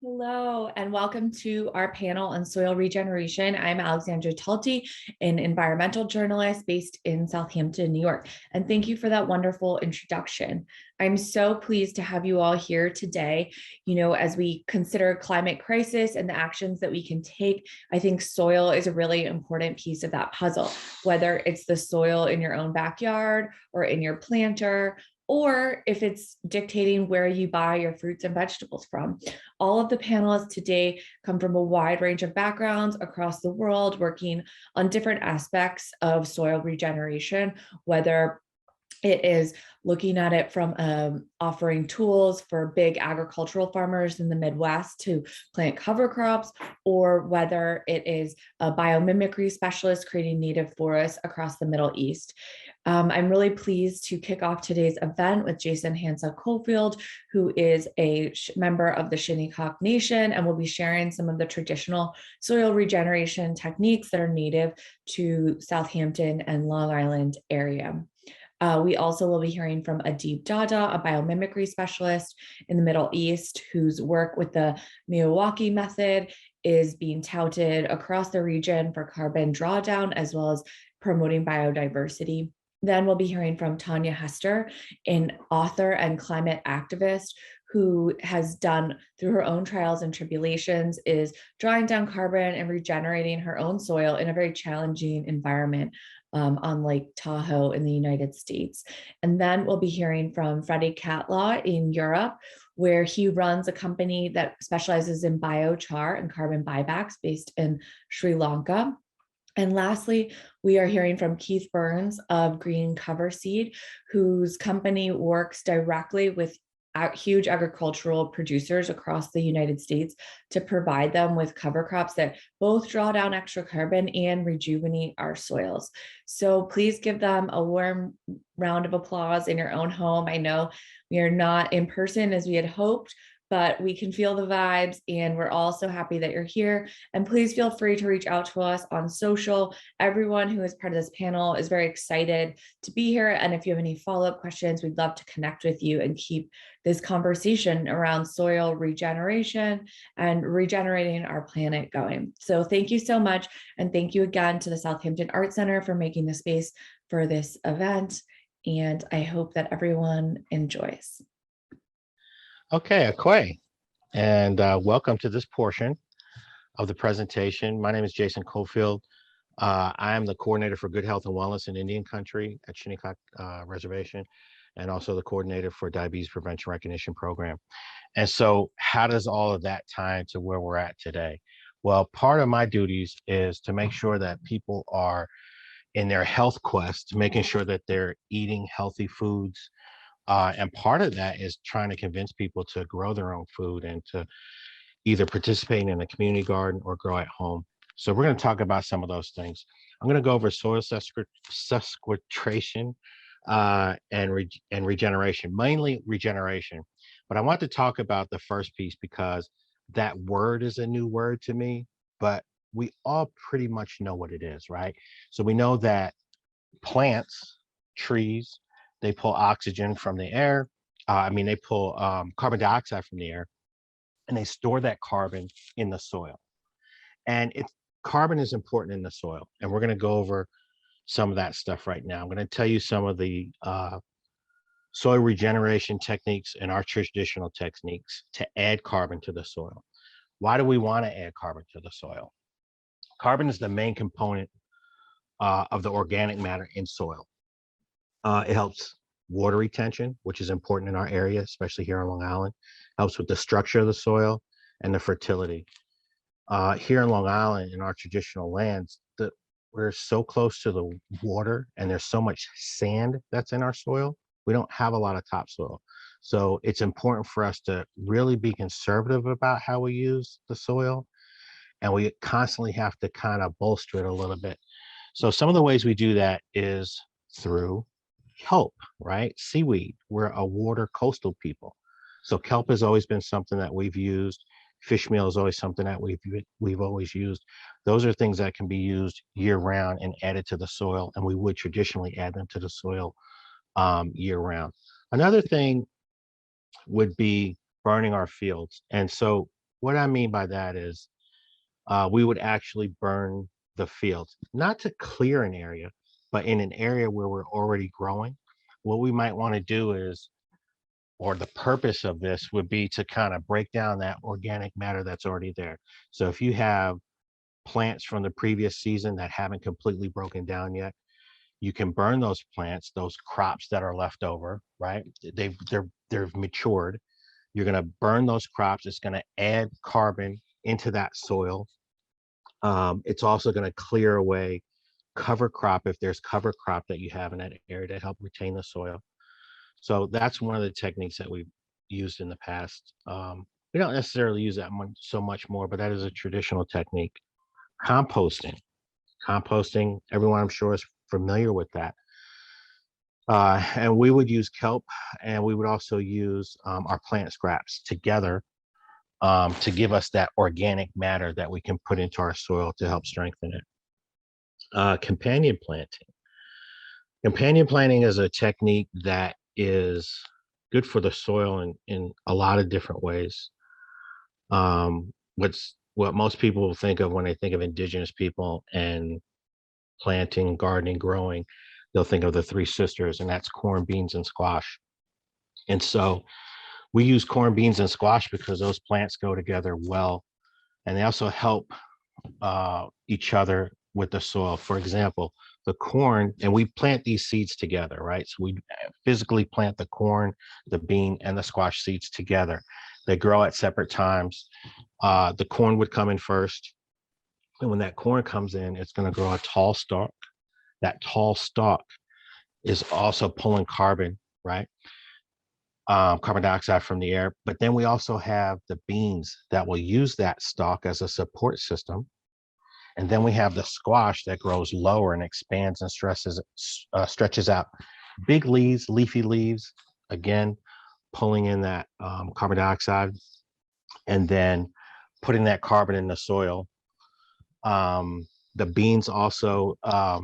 Hello, and welcome to our panel on soil regeneration. I'm Alexandra Talty, an environmental journalist based in Southampton, New York. And thank you for that wonderful introduction. I'm so pleased to have you all here today. As we consider climate crisis and the actions that we can take, I think soil is a really important piece of that puzzle, whether it's the soil in your own backyard or in your planter, or if it's dictating where you buy your fruits and vegetables from. All of the panelists today come from a wide range of backgrounds across the world, working on different aspects of soil regeneration, whether it is looking at it from offering tools for big agricultural farmers in the Midwest to plant cover crops, or whether it is a biomimicry specialist creating native forests across the Middle East. I'm really pleased to kick off today's event with Jason Hansna-Cofield, who is a member of the Shinnecock Nation and will be sharing some of the traditional soil regeneration techniques that are native to Southampton and Long Island area. We also will be hearing from Adib Dada, a biomimicry specialist in the Middle East, whose work with the Milwaukee method is being touted across the region for carbon drawdown, as well as promoting biodiversity. Then we'll be hearing from Tanja Hester, an author and climate activist who has done, through her own trials and tribulations, is drawing down carbon and regenerating her own soil in a very challenging environment on Lake Tahoe in the United States. And then we'll be hearing from Freddie Catlow in Europe, where he runs a company that specializes in biochar and carbon buybacks based in Sri Lanka. And lastly, we are hearing from Keith Berns of Green Cover Seed, whose company works directly with huge agricultural producers across the United States to provide them with cover crops that both draw down extra carbon and rejuvenate our soils. So please give them a warm round of applause in your own home. I know we are not in person as we had hoped, but we can feel the vibes, and we're all so happy that you're here. And please feel free to reach out to us on social. Everyone who is part of this panel is very excited to be here. And if you have any follow-up questions, we'd love to connect with you and keep this conversation around soil regeneration and regenerating our planet going. So thank you so much. And thank you again to the Southampton Art Center for making the space for this event. And I hope that everyone enjoys. Okay, Akwe, and welcome to this portion of the presentation. My name is Jason Cofield. I am the coordinator for Good Health and Wellness in Indian Country at Shinnecock Reservation, and also the coordinator for Diabetes Prevention Recognition Program. And so how does all of that tie into where we're at today? Well, part of my duties is to make sure that people are in their health quest, making sure that they're eating healthy foods. And part of that is trying to convince people to grow their own food and to either participate in a community garden or grow at home. So we're going to talk about some of those things. I'm going to go over soil sequestration and regeneration, mainly regeneration. But I want to talk about the first piece because that word is a new word to me, but we all pretty much know what it is, right? So we know that plants, trees, they pull oxygen from the air. They pull carbon dioxide from the air, and they store that carbon in the soil. And carbon is important in the soil. And we're going to go over some of that stuff right now. I'm going to tell you some of the soil regeneration techniques and our traditional techniques to add carbon to the soil. Why do we want to add carbon to the soil? Carbon is the main component of the organic matter in soil. It helps water retention, which is important in our area, especially here on Long Island. Helps with the structure of the soil and the fertility. Here in Long Island, in our traditional lands, we're so close to the water and there's so much sand that's in our soil, we don't have a lot of topsoil. So it's important for us to really be conservative about how we use the soil. And we constantly have to kind of bolster it a little bit. So some of the ways we do that is through kelp, right? Seaweed. We're a water coastal people. So kelp has always been something that we've used. Fish meal is always something that we've always used. Those are things that can be used year round and added to the soil. And we would traditionally add them to the soil year round. Another thing would be burning our fields. And so What I mean by that is we would actually burn the fields, not to clear an area, but in an area where we're already growing. What we might want to do is, or the purpose of this would be to kind of break down that organic matter that's already there. So if you have plants from the previous season that haven't completely broken down yet, you can burn those plants, those crops that are left over, right? They're matured. You're going to burn those crops. It's going to add carbon into that soil. It's also going to clear away cover crop if there's cover crop that you have in that area to help retain the soil. So that's one of the techniques that we've used in the past. We don't necessarily use that much, so much more, but that is a traditional technique. Composting. Composting, everyone I'm sure is familiar with that. And we would use kelp, and we would also use our plant scraps together to give us that organic matter that we can put into our soil to help strengthen it. Companion planting. Companion planting is a technique that is good for the soil in a lot of different ways. What most people will think of when they think of indigenous people and planting, gardening, growing, they'll think of the three sisters, and that's corn, beans, and squash. And so we use corn, beans, and squash because those plants go together well, and they also help each other with the soil. For example, the corn, and we plant these seeds together, right? So we physically plant the corn, the bean, and the squash seeds together. They grow at separate times. The corn would come in first. And when that corn comes in, it's going to grow a tall stalk. That tall stalk is also pulling carbon, right? Carbon dioxide from the air. But then we also have the beans that will use that stalk as a support system. And then we have the squash that grows lower and expands and stretches out. Big leaves, leafy leaves, again, pulling in that carbon dioxide and then putting that carbon in the soil. The beans also are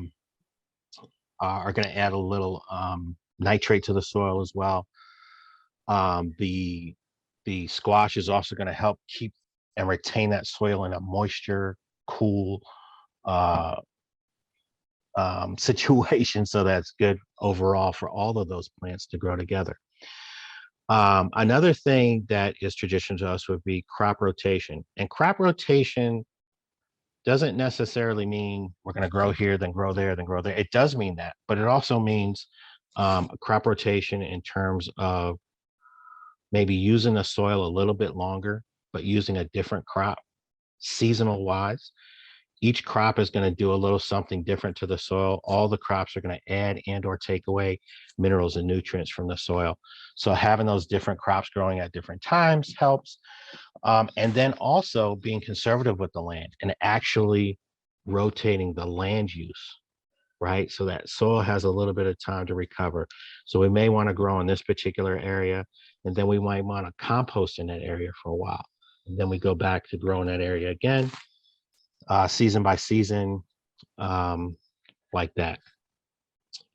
going to add a little nitrate to the soil as well. The squash is also going to help keep and retain that soil in a moisture, cool situation. So that's good overall for all of those plants to grow together. Another thing that is traditional to us would be crop rotation. And crop rotation doesn't necessarily mean we're going to grow here, then grow there, then grow there. It does mean that, but it also means a crop rotation in terms of maybe using the soil a little bit longer, but using a different crop seasonal wise. Each crop is going to do a little something different to the soil. All the crops are going to add and or take away minerals and nutrients from the soil. So having those different crops growing at different times helps. And then also being conservative with the land and actually rotating the land use, right? So that soil has a little bit of time to recover. So we may want to grow in this particular area, and then we might want to compost in that area for a while. And then we go back to growing that area again, season by season, like that.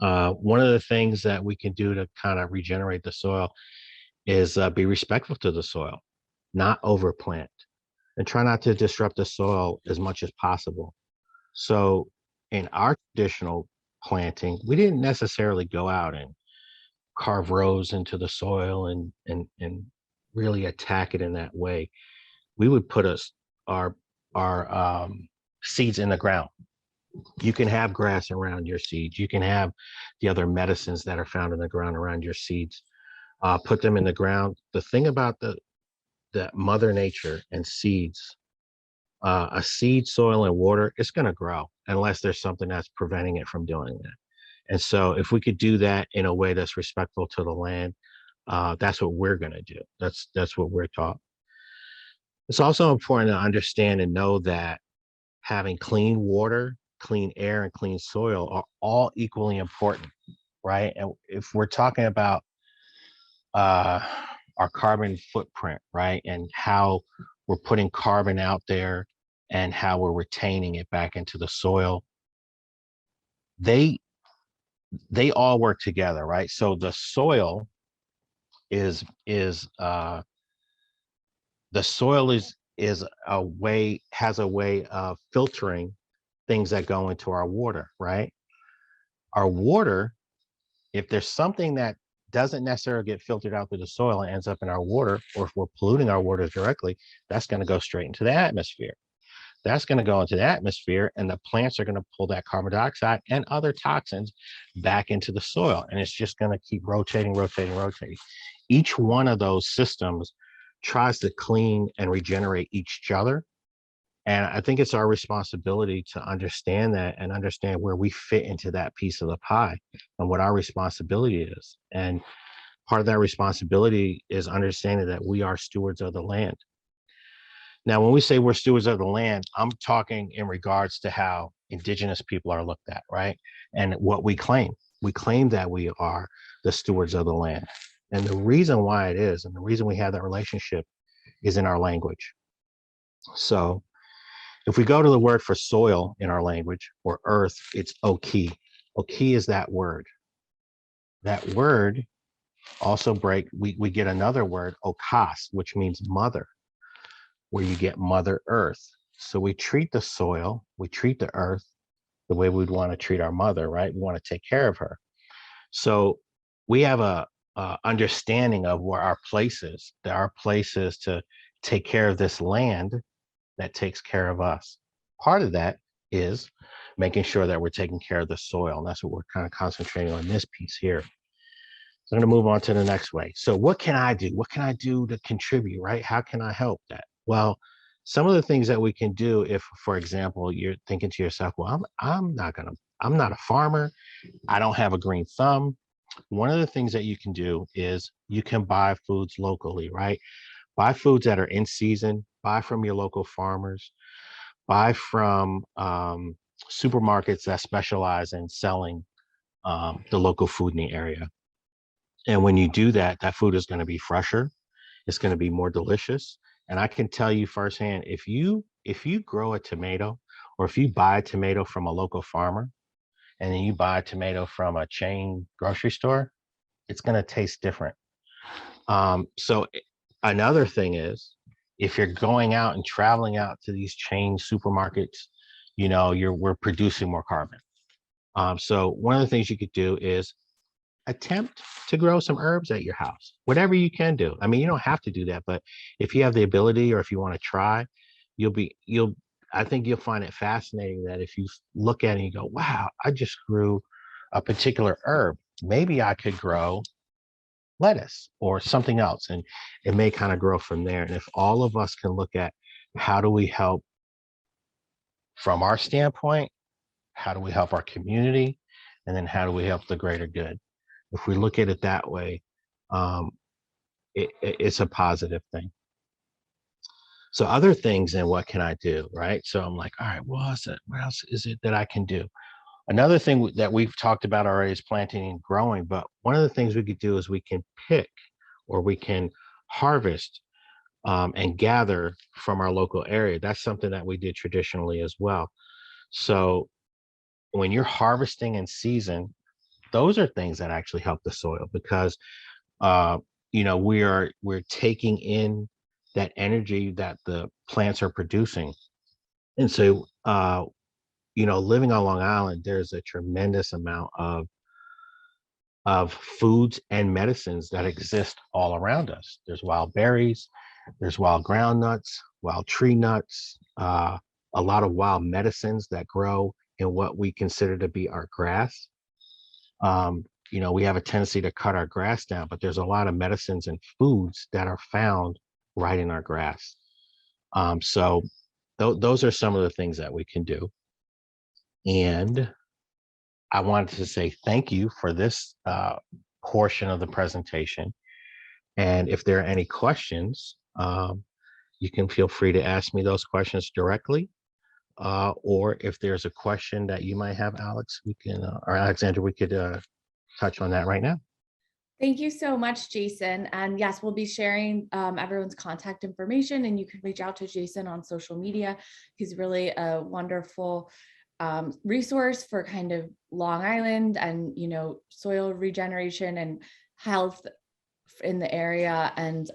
One of the things that we can do to kind of regenerate the soil is be respectful to the soil, not overplant, and try not to disrupt the soil as much as possible. So in our traditional planting, we didn't necessarily go out and carve rows into the soil and really attack it in that way. We would put our seeds in the ground. You can have grass around your seeds. You can have the other medicines that are found in the ground around your seeds. Put them in the ground. The thing about the Mother Nature and seeds, a seed, soil, and water, it's going to grow unless there's something that's preventing it from doing that. And so if we could do that in a way that's respectful to the land, that's what we're going to do. That's what we're taught. It's also important to understand and know that having clean water, clean air, and clean soil are all equally important, right? And if we're talking about our carbon footprint, right, and how we're putting carbon out there and how we're retaining it back into the soil, they all work together, right? So the soil is has a way of filtering things that go into our water, right? Our water, if there's something that doesn't necessarily get filtered out through the soil and ends up in our water, or if we're polluting our waters directly, that's going to go straight into the atmosphere. That's going to go into the atmosphere, and the plants are going to pull that carbon dioxide and other toxins back into the soil. And it's just going to keep rotating, rotating, rotating. Each one of those systems tries to clean and regenerate each other. And I think it's our responsibility to understand that and understand where we fit into that piece of the pie and what our responsibility is. And part of that responsibility is understanding that we are stewards of the land. Now, when we say we're stewards of the land, I'm talking in regards to how indigenous people are looked at, right? And what we claim. We claim that we are the stewards of the land. And the reason why it is, and the reason we have that relationship is in our language. So if we go to the word for soil in our language or earth, it's oki. Oki is that word. That word also we get another word, okas, which means mother, where you get Mother Earth. So we treat the soil, we treat the earth the way we'd want to treat our mother, right? We want to take care of her. So we have a understanding of where our place is, that our place is to take care of this land that takes care of us. Part of that is making sure that we're taking care of the soil. And that's what we're kind of concentrating on this piece here. So I'm going to move on to the next way. So what can I do? What can I do to contribute, right? How can I help that? Well, some of the things that we can do if, for example, you're thinking to yourself, well, I'm not a farmer. I don't have a green thumb. One of the things that you can do is you can buy foods locally, right? Buy foods that are in season, buy from your local farmers, buy from supermarkets that specialize in selling the local food in the area. And when you do that, that food is going to be fresher. It's going to be more delicious. And I can tell you firsthand, if you grow a tomato, or if you buy a tomato from a local farmer, and then you buy a tomato from a chain grocery store, it's going to taste different. So another thing is, if you're going out and traveling out to these chain supermarkets, we're producing more carbon. So one of the things you could do is attempt to grow some herbs at your house, whatever you can do. I mean, you don't have to do that, but if you have the ability, or if you want to try, I think you'll find it fascinating that if you look at it and you go, wow, I just grew a particular herb. Maybe I could grow lettuce or something else, and it may kind of grow from there. And if all of us can look at how do we help from our standpoint, how do we help our community, and then how do we help the greater good? If we look at it that way, it's a positive thing. So other things, and what can I do, right? So I'm like, all right, what else is it that I can do? Another thing that we've talked about already is planting and growing, but one of the things we could do is we can pick, or we can harvest and gather from our local area. That's something that we did traditionally as well. So when you're harvesting in season, those are things that actually help the soil, because we're taking in that energy that the plants are producing. And so living on Long Island, there's a tremendous amount of foods and medicines that exist all around us. There's wild berries, there's wild ground nuts, wild tree nuts, a lot of wild medicines that grow in what we consider to be our grass. We have a tendency to cut our grass down, but there's a lot of medicines and foods that are found right in our grass. So those are some of the things that we can do. And I wanted to say thank you for this portion of the presentation. And if there are any questions, you can feel free to ask me those questions directly. Or if there's a question that you might have, Alex, or Alexandra, we could touch on that right now. Thank you so much, Jason. And yes, we'll be sharing everyone's contact information, and you can reach out to Jason on social media. He's really a wonderful resource for kind of Long Island and, soil regeneration and health in the area and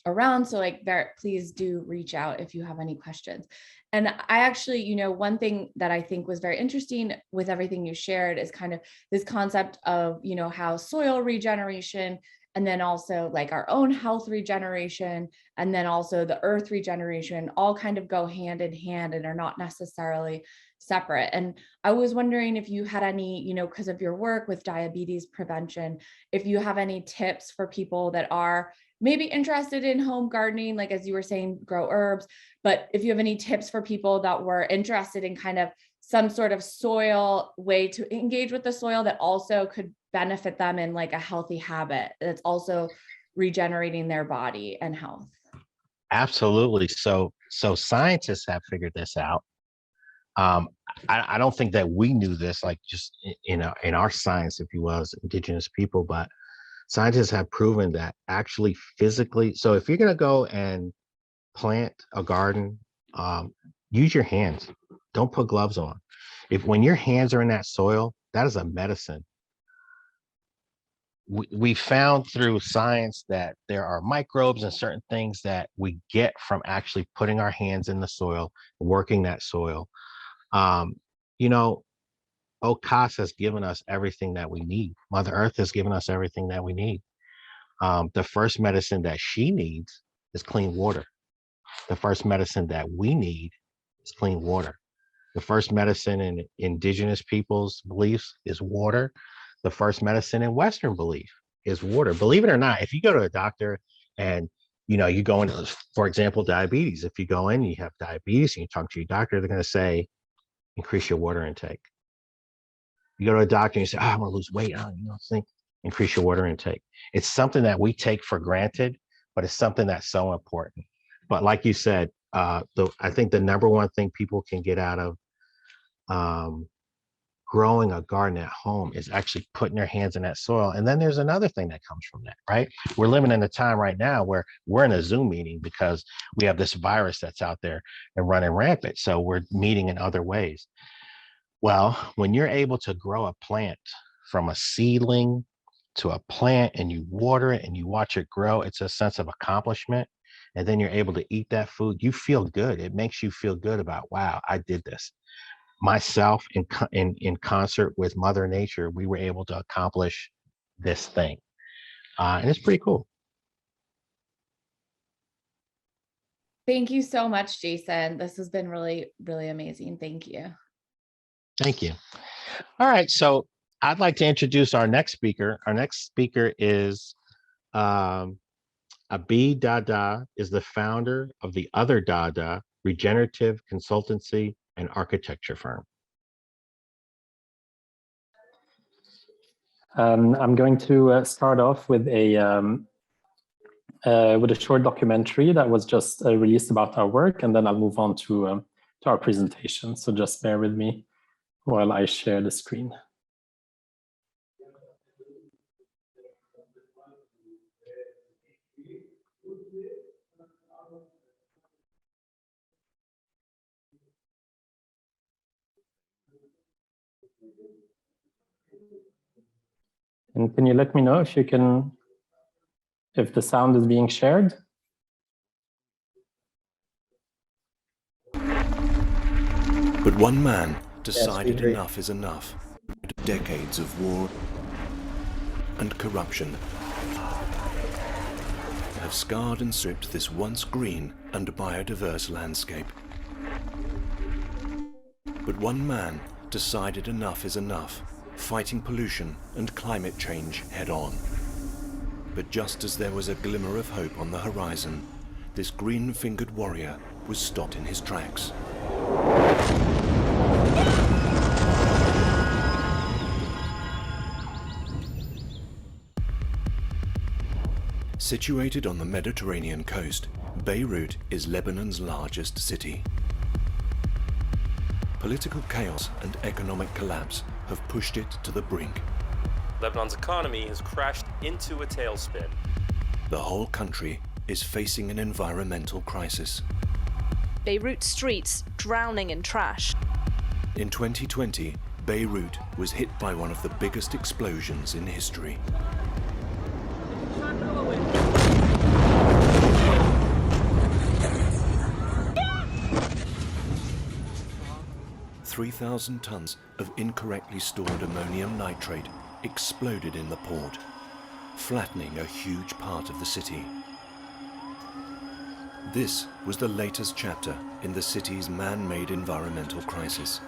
around. So like, please do reach out if you have any questions. And I actually, one thing that I think was very interesting with everything you shared is kind of this concept of, how soil regeneration, and then also like our own health regeneration, and then also the earth regeneration all kind of go hand in hand and are not necessarily separate. And I was wondering if you had any, because of your work with diabetes prevention, if you have any tips for people that are maybe interested in home gardening, like as you were saying, grow herbs, but if you have any tips for people that were interested in kind of some sort of soil way to engage with the soil that also could benefit them in like a healthy habit that's also regenerating their body and health. Absolutely. So scientists have figured this out. I don't think that we knew this, like just in our science, if you will, as indigenous people, but scientists have proven that actually physically. So if you're going to go and plant a garden, use your hands. Don't put gloves on. When your hands are in that soil, that is a medicine. We found through science that there are microbes and certain things that we get from actually putting our hands in the soil, working that soil. Okas has given us everything that we need. Mother Earth has given us everything that we need. The first medicine that she needs is clean water. The first medicine that we need is clean water. The first medicine in indigenous people's beliefs is water. The first medicine in Western belief is water. Believe it or not, if you go to a doctor and you go into, for example, diabetes, if you go in, you have diabetes and you talk to your doctor, they're going to say, increase your water intake. You go to a doctor and you say, I want to lose weight. Increase your water intake. It's something that we take for granted, but it's something that's so important. But like you said, I think the number one thing people can get out of growing a garden at home is actually putting their hands in that soil. And then there's another thing that comes from that, right? We're living in a time right now where we're in a Zoom meeting because we have this virus that's out there and running rampant. So we're meeting in other ways. Well, when you're able to grow a plant from a seedling to a plant and you water it and you watch it grow, it's a sense of accomplishment. And then you're able to eat that food. You feel good. It makes you feel good about, wow, I did this. Myself in concert with Mother Nature, we were able to accomplish this thing. And it's pretty cool. Thank you so much, Jason. This has been really, really amazing. Thank you. Thank you. All right. So I'd like to introduce our next speaker. Our next speaker is Adib Dada, is the founder of the Other Dada Regenerative Consultancy and Architecture firm. I'm going to start off with a short documentary that was just released about our work, and then I'll move on to our presentation. So just bear with me while I share the screen. And can you let me know if the sound is being shared? But one man decided enough is enough. Decades of war and corruption have scarred and stripped this once green and biodiverse landscape. But one man decided enough is enough, fighting pollution and climate change head-on. But just as there was a glimmer of hope on the horizon, this green-fingered warrior was stopped in his tracks. Situated on the Mediterranean coast, Beirut is Lebanon's largest city. Political chaos and economic collapse have pushed it to the brink. Lebanon's economy has crashed into a tailspin. The whole country is facing an environmental crisis. Beirut streets drowning in trash. In 2020, Beirut was hit by one of the biggest explosions in history. 3,000 tons of incorrectly stored ammonium nitrate exploded in the port, flattening a huge part of the city. This was the latest chapter in the city's man-made environmental crisis,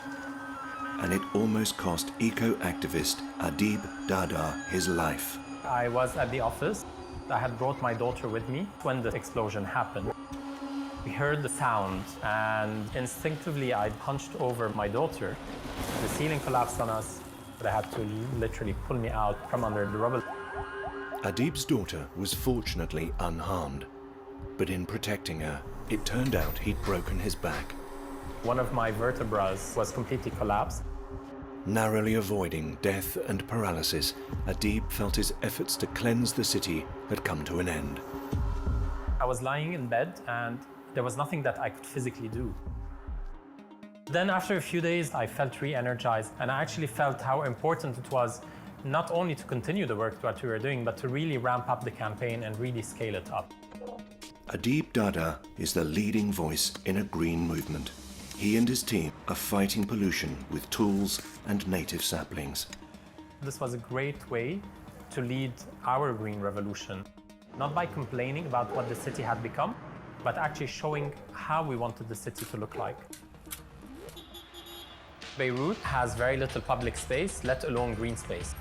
and it almost cost eco-activist Adib Dada his life. I was at the office. I had brought my daughter with me when the explosion happened. We heard the sound, and instinctively I hunched over my daughter. The ceiling collapsed on us. They had to literally pull me out from under the rubble. Adib's daughter was fortunately unharmed, but in protecting her, it turned out he'd broken his back. One of my vertebrae was completely collapsed. Narrowly avoiding death and paralysis, Adib felt his efforts to cleanse the city had come to an end. I was lying in bed and there was nothing that I could physically do. Then after a few days, I felt re-energized, and I actually felt how important it was not only to continue the work that we were doing, but to really ramp up the campaign and really scale it up. Adib Dada is the leading voice in a green movement. He and his team are fighting pollution with tools and native saplings. This was a great way to lead our green revolution, not by complaining about what the city had become, but actually showing how we wanted the city to look like. Beirut has very little public space, let alone green space.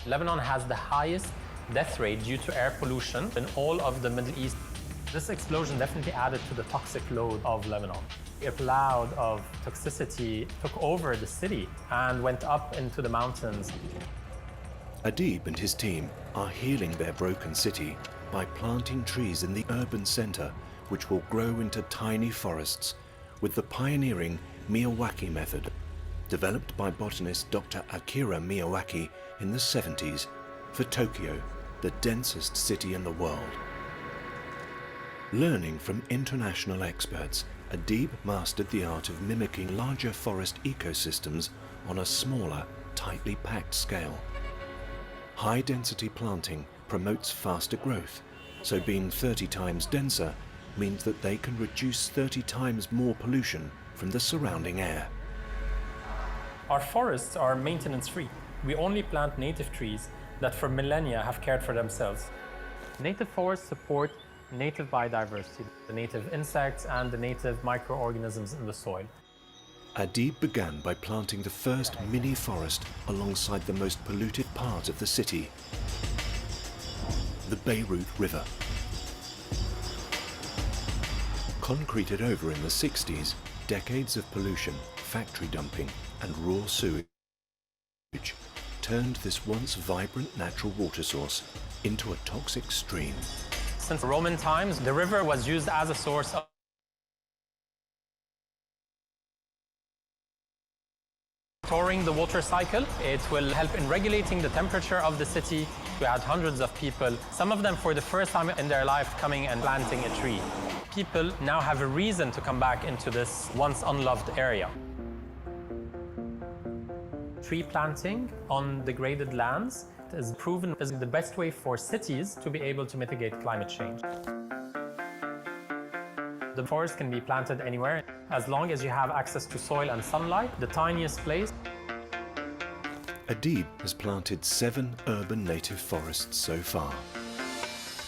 Lebanon has the highest death rate due to air pollution in all of the Middle East. This explosion definitely added to the toxic load of Lebanon. A cloud of toxicity took over the city and went up into the mountains. Adib and his team are healing their broken city by planting trees in the urban center, which will grow into tiny forests with the pioneering Miyawaki method, developed by botanist Dr. Akira Miyawaki in the 70s for Tokyo, the densest city in the world. Learning from international experts, Adib mastered the art of mimicking larger forest ecosystems on a smaller, tightly packed scale. High-density planting promotes faster growth, so being 30 times denser means that they can reduce 30 times more pollution from the surrounding air. Our forests are maintenance-free. We only plant native trees that for millennia have cared for themselves. Native forests support native biodiversity, the native insects and the native microorganisms in the soil. Adib began by planting the first mini forest alongside the most polluted part of the city, the Beirut River. Concreted over in the 60s, decades of pollution, factory dumping and raw sewage turned this once vibrant natural water source into a toxic stream. Since Roman times, the river was used as a source of storing the water cycle. It will help in regulating the temperature of the city. We had hundreds of people, some of them for the first time in their life coming and planting a tree. People now have a reason to come back into this once unloved area. Tree planting on degraded lands is proven as the best way for cities to be able to mitigate climate change. The forest can be planted anywhere, as long as you have access to soil and sunlight, the tiniest place. Adib has planted 7 urban native forests so far.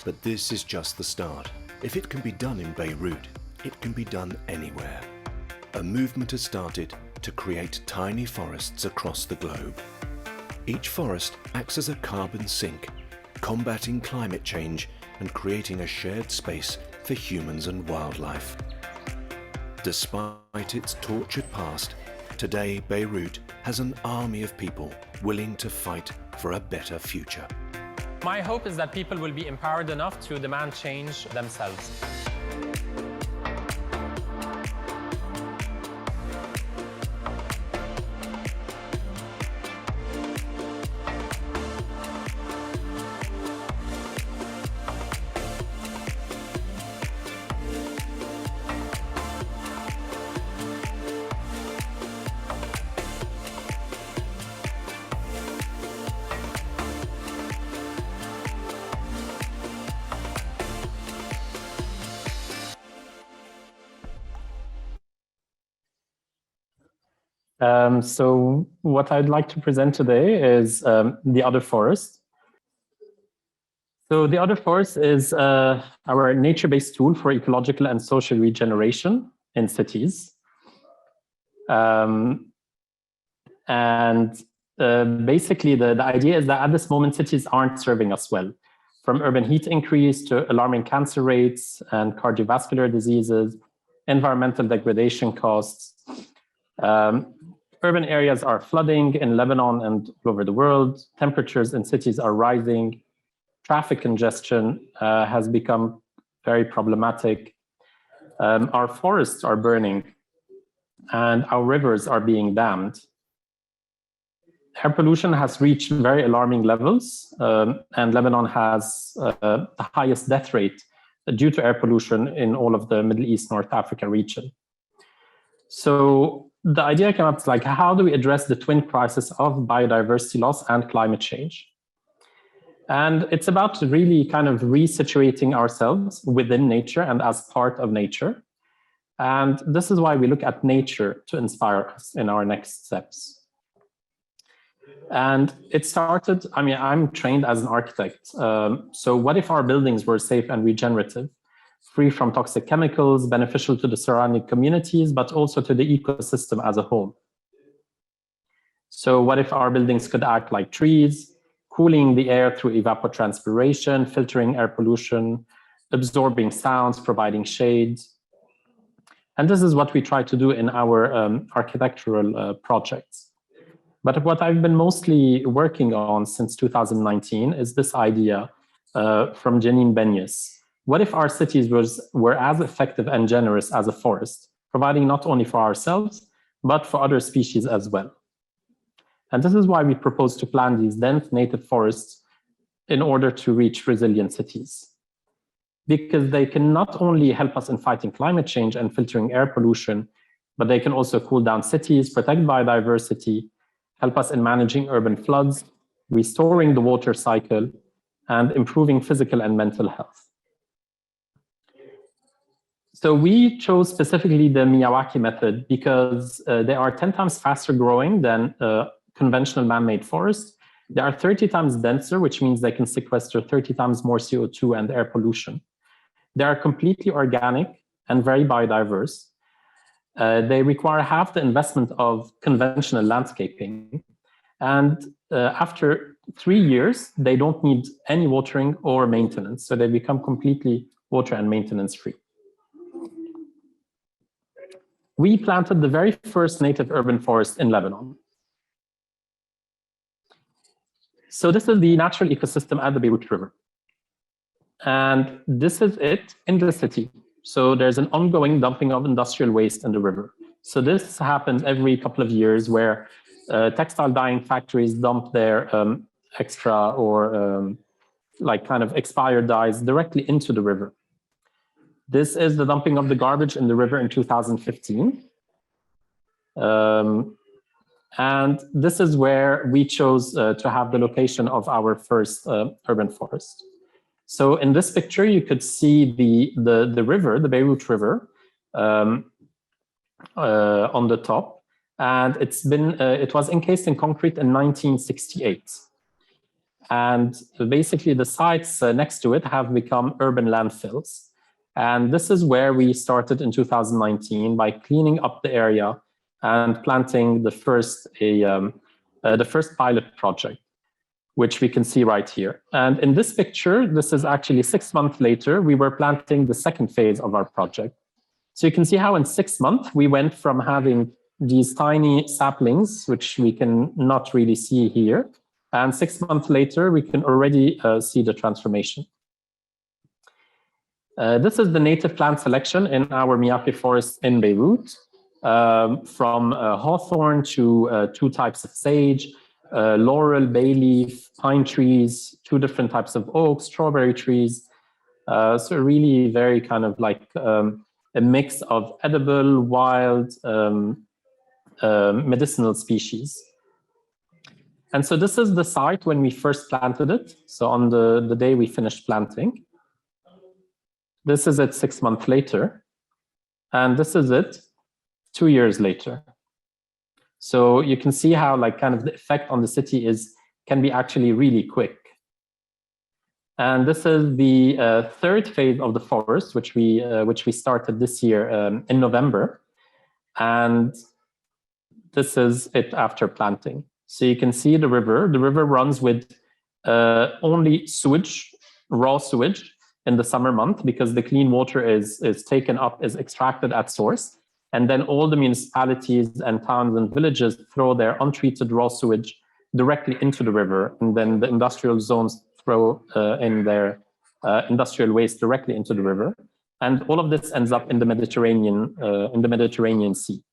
But this is just the start. If it can be done in Beirut, it can be done anywhere. A movement has started to create tiny forests across the globe. Each forest acts as a carbon sink, combating climate change and creating a shared space for humans and wildlife. Despite its tortured past, today Beirut has an army of people willing to fight for a better future. My hope is that people will be empowered enough to demand change themselves. So what I'd like to present today is the other forest. So the other forest is our nature-based tool for ecological and social regeneration in cities. Basically, the idea is that at this moment, cities aren't serving us well. From urban heat increase to alarming cancer rates and cardiovascular diseases, environmental degradation costs. Urban areas are flooding in Lebanon and all over the world. Temperatures in cities are rising. Traffic congestion has become very problematic. Our forests are burning and our rivers are being dammed. Air pollution has reached very alarming levels, and Lebanon has the highest death rate due to air pollution in all of the Middle East, North Africa region. So the idea came up, like, how do we address the twin crisis of biodiversity loss and climate change? And it's about really kind of resituating ourselves within nature and as part of nature. And this is why we look at nature to inspire us in our next steps. And it started, I mean, I'm trained as an architect. So what if our buildings were safe and regenerative, free from toxic chemicals, beneficial to the surrounding communities, but also to the ecosystem as a whole? So what if our buildings could act like trees, cooling the air through evapotranspiration, filtering air pollution, absorbing sounds, providing shade? And this is what we try to do in our architectural projects. But what I've been mostly working on since 2019 is this idea from Janine Benyus. What if our cities were as effective and generous as a forest, providing not only for ourselves, but for other species as well? And this is why we propose to plant these dense native forests in order to reach resilient cities. Because they can not only help us in fighting climate change and filtering air pollution, but they can also cool down cities, protect biodiversity, help us in managing urban floods, restoring the water cycle, and improving physical and mental health. So we chose specifically the Miyawaki method because they are 10 times faster growing than conventional man-made forests. They are 30 times denser, which means they can sequester 30 times more CO2 and air pollution. They are completely organic and very biodiverse. They require half the investment of conventional landscaping. And after 3 years, they don't need any watering or maintenance. So they become completely water and maintenance free. We planted the very first native urban forest in Lebanon. So this is the natural ecosystem at the Beirut River. And this is it in the city. So there's an ongoing dumping of industrial waste in the river. So this happens every couple of years where textile dyeing factories dump their extra or like kind of expired dyes directly into the river. This is the dumping of the garbage in the river in 2015. And this is where we chose to have the location of our first urban forest. So in this picture, you could see the river, the Beirut River, on the top, and it was encased in concrete in 1968. And basically the sites next to it have become urban landfills. And this is where we started in 2019 by cleaning up the area and planting the first pilot project, which we can see right here. And in this picture, this is actually 6 months later, we were planting the second phase of our project. So you can see how in 6 months, we went from having these tiny saplings, which we can not really see here. And 6 months later, we can already see the transformation. This is the native plant selection in our Miyawaki forest in Beirut, from hawthorn to 2 types of sage, laurel, bay leaf, pine trees, 2 different types of oaks, strawberry trees. So really very kind of like a mix of edible, wild, medicinal species. And so this is the site when we first planted it. So on the day we finished planting. This is it 6 months later. And this is it 2 years later. So you can see how like kind of the effect on the city can be actually really quick. And this is the third phase of the forest, which we started this year in November. And this is it after planting. So you can see the river. The river runs with only sewage, raw sewage in the summer month, because the clean water is taken up, is extracted at source. And then all the municipalities and towns and villages throw their untreated raw sewage directly into the river. And then the industrial zones throw in their industrial waste directly into the river. And all of this ends up in the Mediterranean Sea.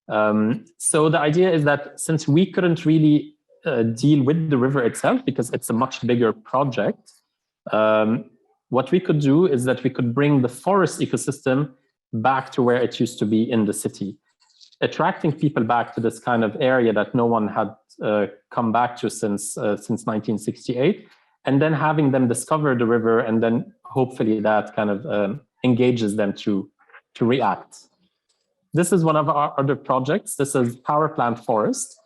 So the idea is that since we couldn't really deal with the river itself, because it's a much bigger project, what we could do is that we could bring the forest ecosystem back to where it used to be in the city, attracting people back to this kind of area that no one had come back to since 1968, and then having them discover the river, and then hopefully that kind of engages them to react. This is one of our other projects. This is Power Plant Forest,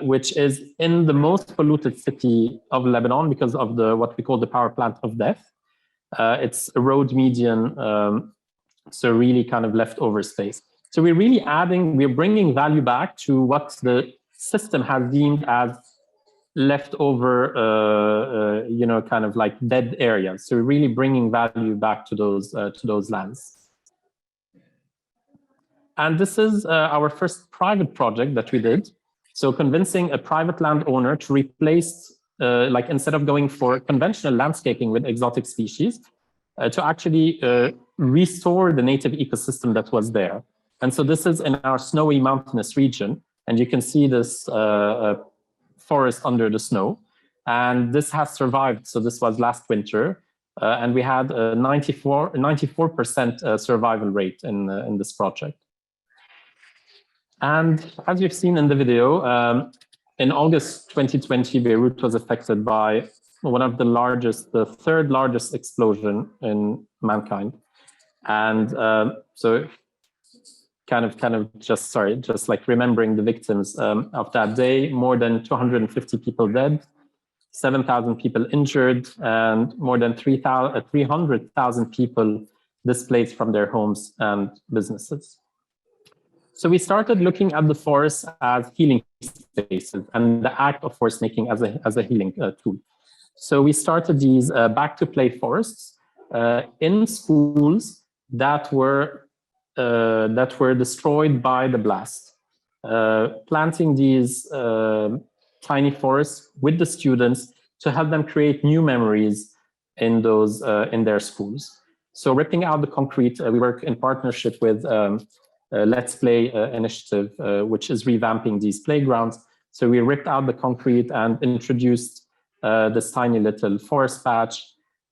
which is in the most polluted city of Lebanon because of what we call the power plant of death. It's a road median, so really kind of leftover space. So we're bringing value back to what the system has deemed as leftover, kind of like dead areas. So we're really bringing value back to those lands. And this is our first private project that we did. So convincing a private landowner to replace, instead of going for conventional landscaping with exotic species, to actually restore the native ecosystem that was there. And so this is in our snowy mountainous region. And you can see this forest under the snow. And this has survived. So this was last winter. And we had a 94% survival rate in this project. And as you've seen in the video, in August 2020, Beirut was affected by one of the third largest explosion in mankind. And so just like remembering the victims of that day, more than 250 people dead, 7,000 people injured, and more than 300,000 people displaced from their homes and businesses. So we started looking at the forest as healing spaces and the act of forest making as a healing tool. So we started these back to play forests in schools that were destroyed by the blast. Planting these tiny forests with the students to help them create new memories in their schools. So ripping out the concrete, we work in partnership with Let's Play initiative, which is revamping these playgrounds. So we ripped out the concrete and introduced this tiny little forest patch.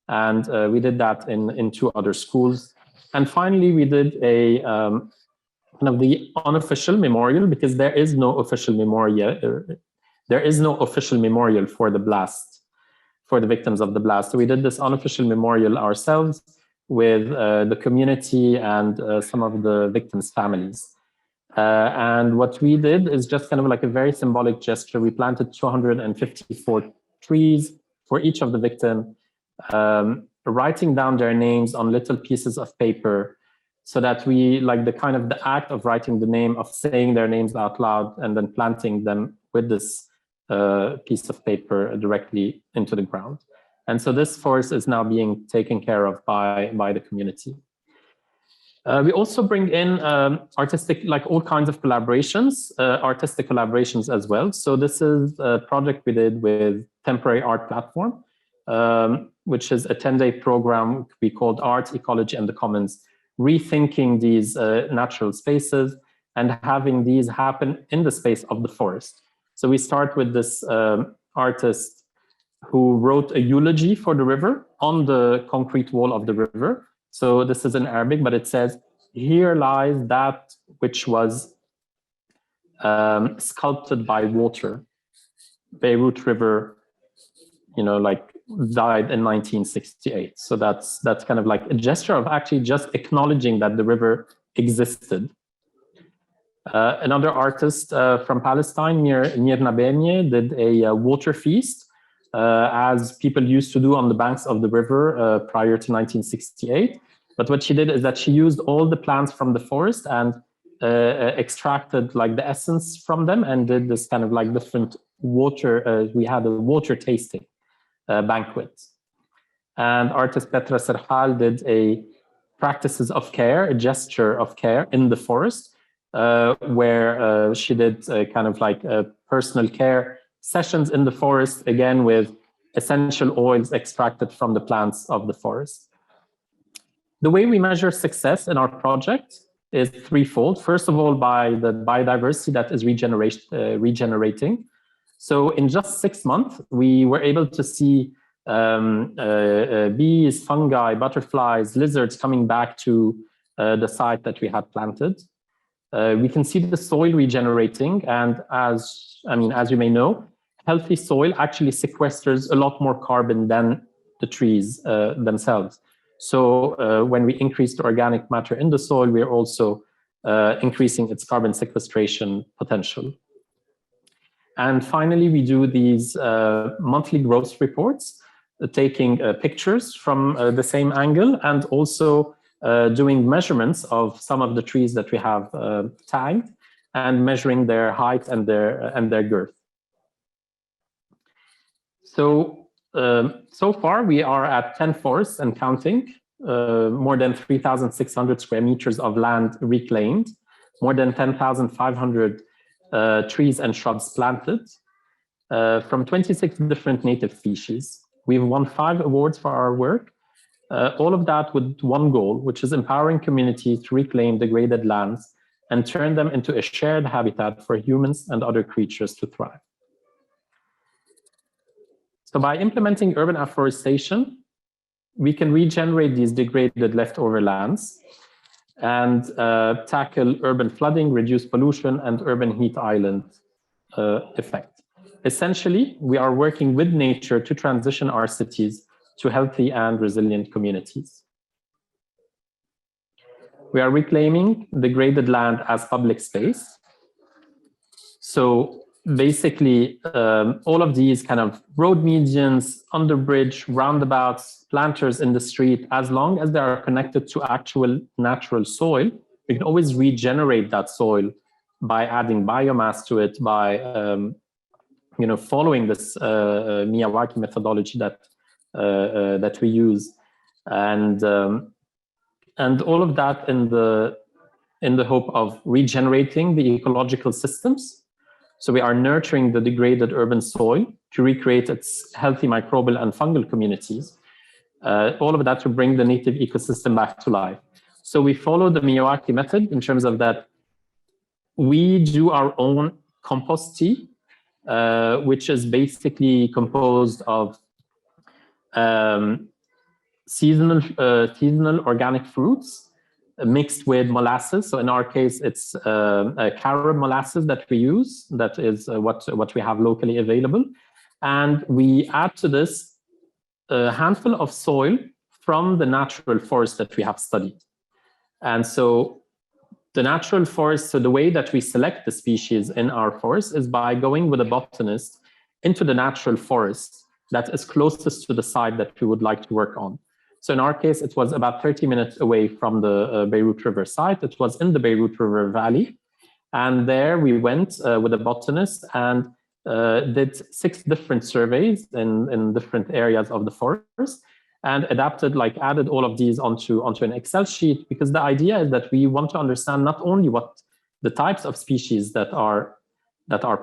And we did that in 2 other schools. And finally, we did a kind of the unofficial memorial, because there is no official memorial. There is no official memorial for the blast, for the victims of the blast. So we did this unofficial memorial ourselves with the community and some of the victims' families. And what we did is just kind of like a very symbolic gesture. We planted 254 trees for each of the victims, writing down their names on little pieces of paper, so that we, like the act of writing the name, of saying their names out loud and then planting them with this piece of paper directly into the ground. And so this forest is now being taken care of by the community. We also bring in artistic, like all kinds of collaborations, artistic collaborations as well. So this is a project we did with Temporary Art Platform, which is a 10-day program we called Art, Ecology, and the Commons, rethinking these natural spaces and having these happen in the space of the forest. So we start with this artist who wrote a eulogy for the river on the concrete wall of the river. So this is in Arabic, but it says, "Here lies that which was sculpted by water. Beirut River, died in 1968. So that's kind of like a gesture of actually just acknowledging that the river existed. Another artist from Palestine, Nirna Benye, did a water feast, as people used to do on the banks of the river prior to 1968. But what she did is that she used all the plants from the forest and extracted like the essence from them and did this kind of like different water. We had a water tasting banquet. And artist Petra Serhal did a practices of care, a gesture of care in the forest, where she did kind of like personal care sessions in the forest, again with essential oils extracted from the plants of the forest. The way we measure success in our project is threefold. First of all, by the biodiversity that is regenerating. So in just 6 months, we were able to see bees, fungi, butterflies, lizards coming back to the site that we had planted. We can see the soil regenerating, and as you may know, healthy soil actually sequesters a lot more carbon than the trees themselves. So when we increase the organic matter in the soil, we are also increasing its carbon sequestration potential. And finally, we do these monthly growth reports, taking pictures from the same angle, and also doing measurements of some of the trees that we have tagged, and measuring their height and their girth. So so far we are at 10 forests and counting, more than 3,600 square meters of land reclaimed, more than 10,500 trees and shrubs planted from 26 different native species. We've won 5 awards for our work, all of that with one goal, which is empowering communities to reclaim degraded lands and turn them into a shared habitat for humans and other creatures to thrive. So by implementing urban afforestation, we can regenerate these degraded leftover lands and tackle urban flooding, reduce pollution, and urban heat island effect. Essentially, we are working with nature to transition our cities to healthy and resilient communities. We are reclaiming degraded land as public space. So basically, all of these kind of road medians, underbridge, roundabouts, planters in the street, as long as they are connected to actual natural soil, we can always regenerate that soil by adding biomass to it, by following this Miyawaki methodology that we use, and all of that in the hope of regenerating the ecological systems. So we are nurturing the degraded urban soil to recreate its healthy microbial and fungal communities. All of that to bring the native ecosystem back to life. So we follow the Miyawaki method in terms of that we do our own compost tea, which is basically composed of seasonal organic fruits mixed with molasses. So in our case, it's carob molasses that we use. That is what we have locally available. And we add to this a handful of soil from the natural forest that we have studied. And so the natural forest, so the way that we select the species in our forest is by going with a botanist into the natural forest that is closest to the site that we would like to work on. So in our case, it was about 30 minutes away from the Beirut River site. It was in the Beirut River Valley. And there we went with a botanist and did 6 different surveys in different areas of the forest, and added all of these onto an Excel sheet, because the idea is that we want to understand not only what the types of species that are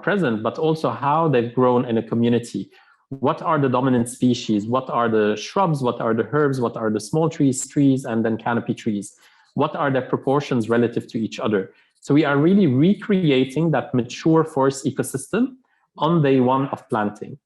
present, but also how they've grown in a community. What are the dominant species? What are the shrubs? What are the herbs? What are the small trees, and then canopy trees? What are their proportions relative to each other? So we are really recreating that mature forest ecosystem on day one of planting.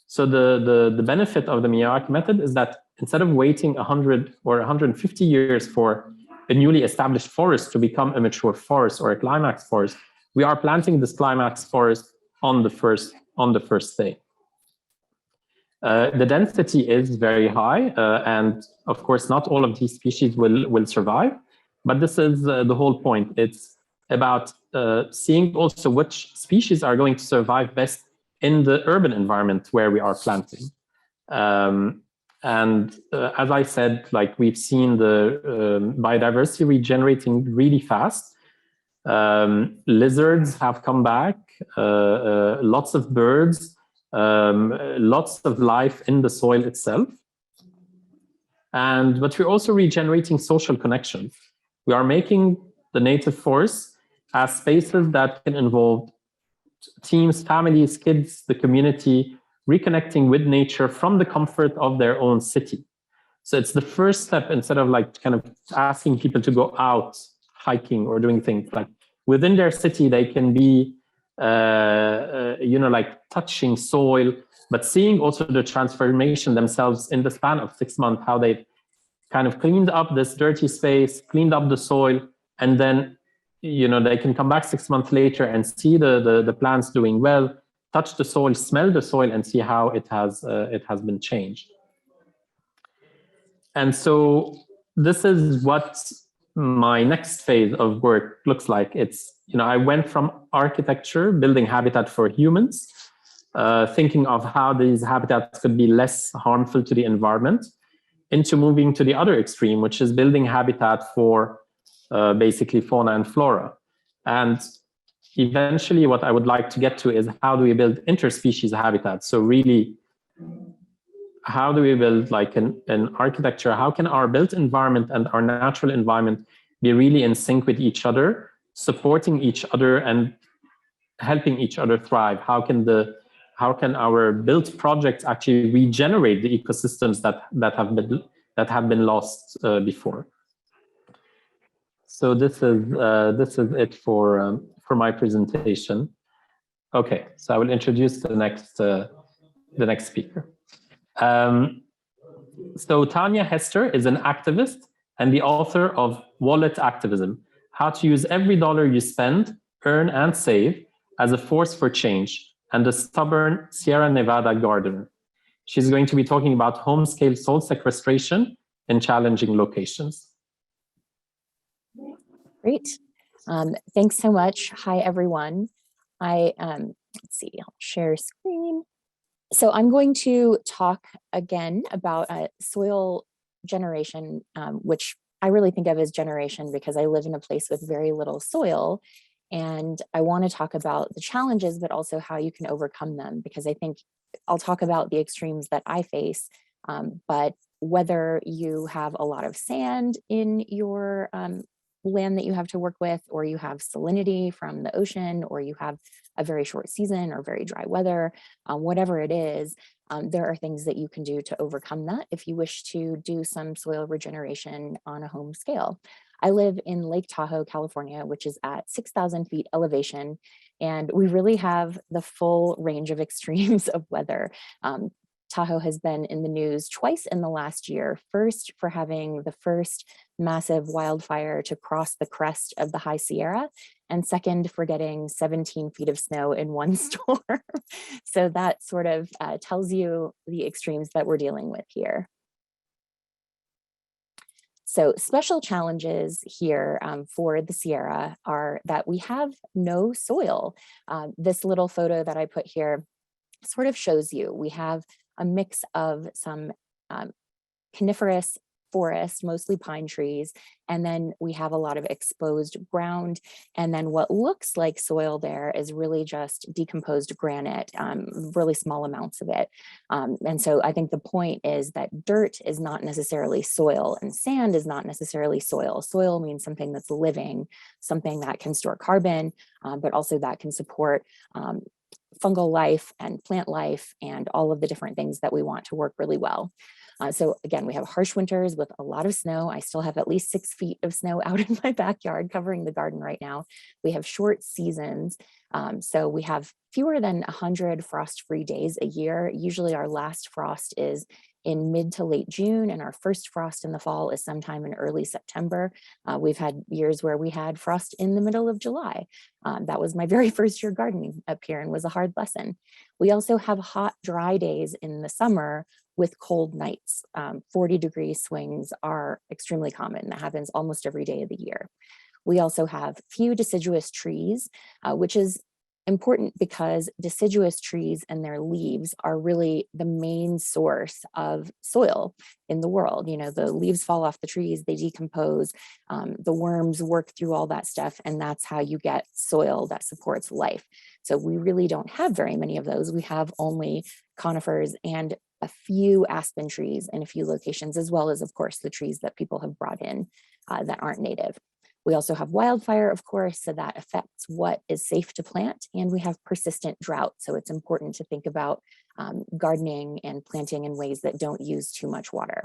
So the benefit of the Miyawaki method is that instead of waiting 100 or 150 years for a newly established forest to become a mature forest or a climax forest, we are planting this climax forest on the first day. The density is very high, and of course, not all of these species will survive. But this is the whole point. It's about seeing also which species are going to survive best in the urban environment where we are planting. And as I said, like we've seen the biodiversity regenerating really fast. Lizards have come back, lots of birds, lots of life in the soil itself. But we're also regenerating social connections. We are making the native forests as spaces that can involve teams, families, kids, the community, reconnecting with nature from the comfort of their own city. So it's the first step, instead of like kind of asking people to go out hiking or doing things, like within their city, they can be, like touching soil, but seeing also the transformation themselves in the span of 6 months, how they've kind of cleaned up this dirty space, cleaned up the soil, and then, they can come back 6 months later and see the plants doing well, touch the soil, smell the soil, and see how it has been changed. And so this is what my next phase of work looks like. It's, I went from architecture, building habitat for humans, thinking of how these habitats could be less harmful to the environment, into moving to the other extreme, which is building habitat for basically fauna and flora. And eventually what I would like to get to is, how do we build interspecies habitats? So really, how do we build like an architecture? How can our built environment and our natural environment be really in sync with each other, supporting each other and helping each other thrive? How can our built projects actually regenerate the ecosystems that have been lost before? So this is it for my presentation. Okay, so I will introduce the next speaker. So Tanja Hester is an activist and the author of Wallet Activism: How to Use Every Dollar You Spend, Earn and Save as a Force for Change, and a stubborn Sierra Nevada gardener. She's going to be talking about home-scale soil sequestration in challenging locations. Great. Thanks so much. Hi, everyone. Let's see, I'll share screen. So I'm going to talk again about soil generation, which I really think of as generation because I live in a place with very little soil. And I want to talk about the challenges, but also how you can overcome them, because I think I'll talk about the extremes that I face. But whether you have a lot of sand in your land that you have to work with, or you have salinity from the ocean, or you have a very short season or very dry weather, whatever it is, there are things that you can do to overcome that if you wish to do some soil regeneration on a home scale. I live in Lake Tahoe, California, which is at 6,000 feet elevation, and we really have the full range of extremes of weather. Tahoe has been in the news twice in the last year, first for having the first massive wildfire to cross the crest of the High Sierra, and second for getting 17 feet of snow in one storm. So that sort of tells you the extremes that we're dealing with here. So special challenges here for the Sierra are that we have no soil. This little photo that I put here sort of shows you, we have a mix of some coniferous forest, mostly pine trees, and then we have a lot of exposed ground, and then what looks like soil there is really just decomposed granite, really small amounts of it. And so I think the point is that dirt is not necessarily soil, and sand is not necessarily soil. Soil means something that's living, something that can store carbon, but also that can support fungal life and plant life and all of the different things that we want to work really well. So again, we have harsh winters with a lot of snow. I still have at least 6 feet of snow out in my backyard covering the garden right now. We have short seasons. So we have fewer than 100 frost-free days a year. Usually our last frost is in mid to late June, and our first frost in the fall is sometime in early September. We've had years where we had frost in the middle of July. That was my very first year gardening up here and was a hard lesson. We also have hot, dry days in the summer with cold nights. 40-degree swings are extremely common. That happens almost every day of the year. We also have few deciduous trees, which is important because deciduous trees and their leaves are really the main source of soil in the world. You know, the leaves fall off the trees, they decompose, the worms work through all that stuff, and that's how you get soil that supports life. So we really don't have very many of those. We have only conifers and a few aspen trees in a few locations, as well as, of course, the trees that people have brought in that aren't native. We also have wildfire, of course, so that affects what is safe to plant, and we have persistent drought. So it's important to think about gardening and planting in ways that don't use too much water.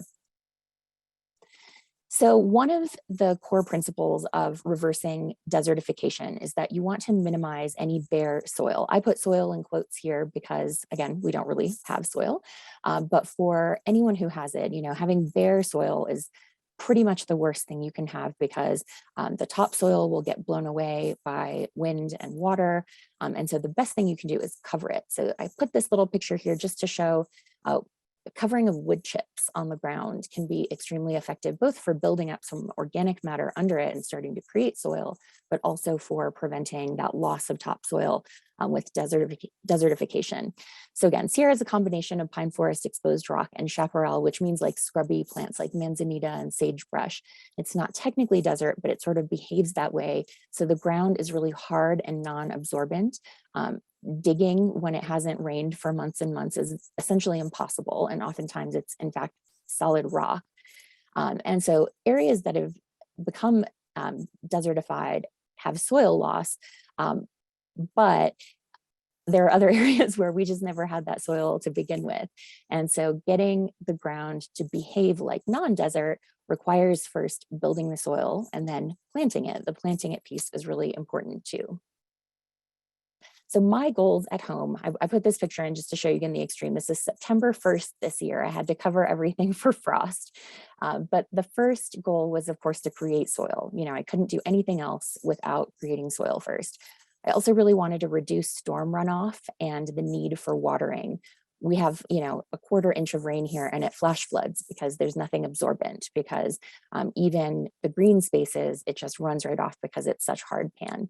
So one of the core principles of reversing desertification is that you want to minimize any bare soil. I put soil in quotes here because, again, we don't really have soil, but for anyone who has it, you know, having bare soil is pretty much the worst thing you can have, because the topsoil will get blown away by wind and water. And so the best thing you can do is cover it. So I put this little picture here just to show covering of wood chips on the ground can be extremely effective, both for building up some organic matter under it and starting to create soil, but also for preventing that loss of topsoil with desertification. So again, Sierra is a combination of pine forest, exposed rock, and chaparral, which means like scrubby plants like manzanita and sagebrush. It's not technically desert, but it sort of behaves that way. So the ground is really hard and non-absorbent. Digging when it hasn't rained for months and months is essentially impossible. And oftentimes it's in fact solid rock. And so areas that have become desertified have soil loss, but there are other areas where we just never had that soil to begin with. And so getting the ground to behave like non-desert requires first building the soil and then planting it. The planting it piece is really important too. So my goals at home, I put this picture in just to show you again the extreme. This is September 1st this year. I had to cover everything for frost. But the first goal was, of course, to create soil. You know, I couldn't do anything else without creating soil first. I also really wanted to reduce storm runoff and the need for watering. We have, you know, a 1/4 inch of rain here and it flash floods because there's nothing absorbent, because even the green spaces, it just runs right off because it's such hard pan.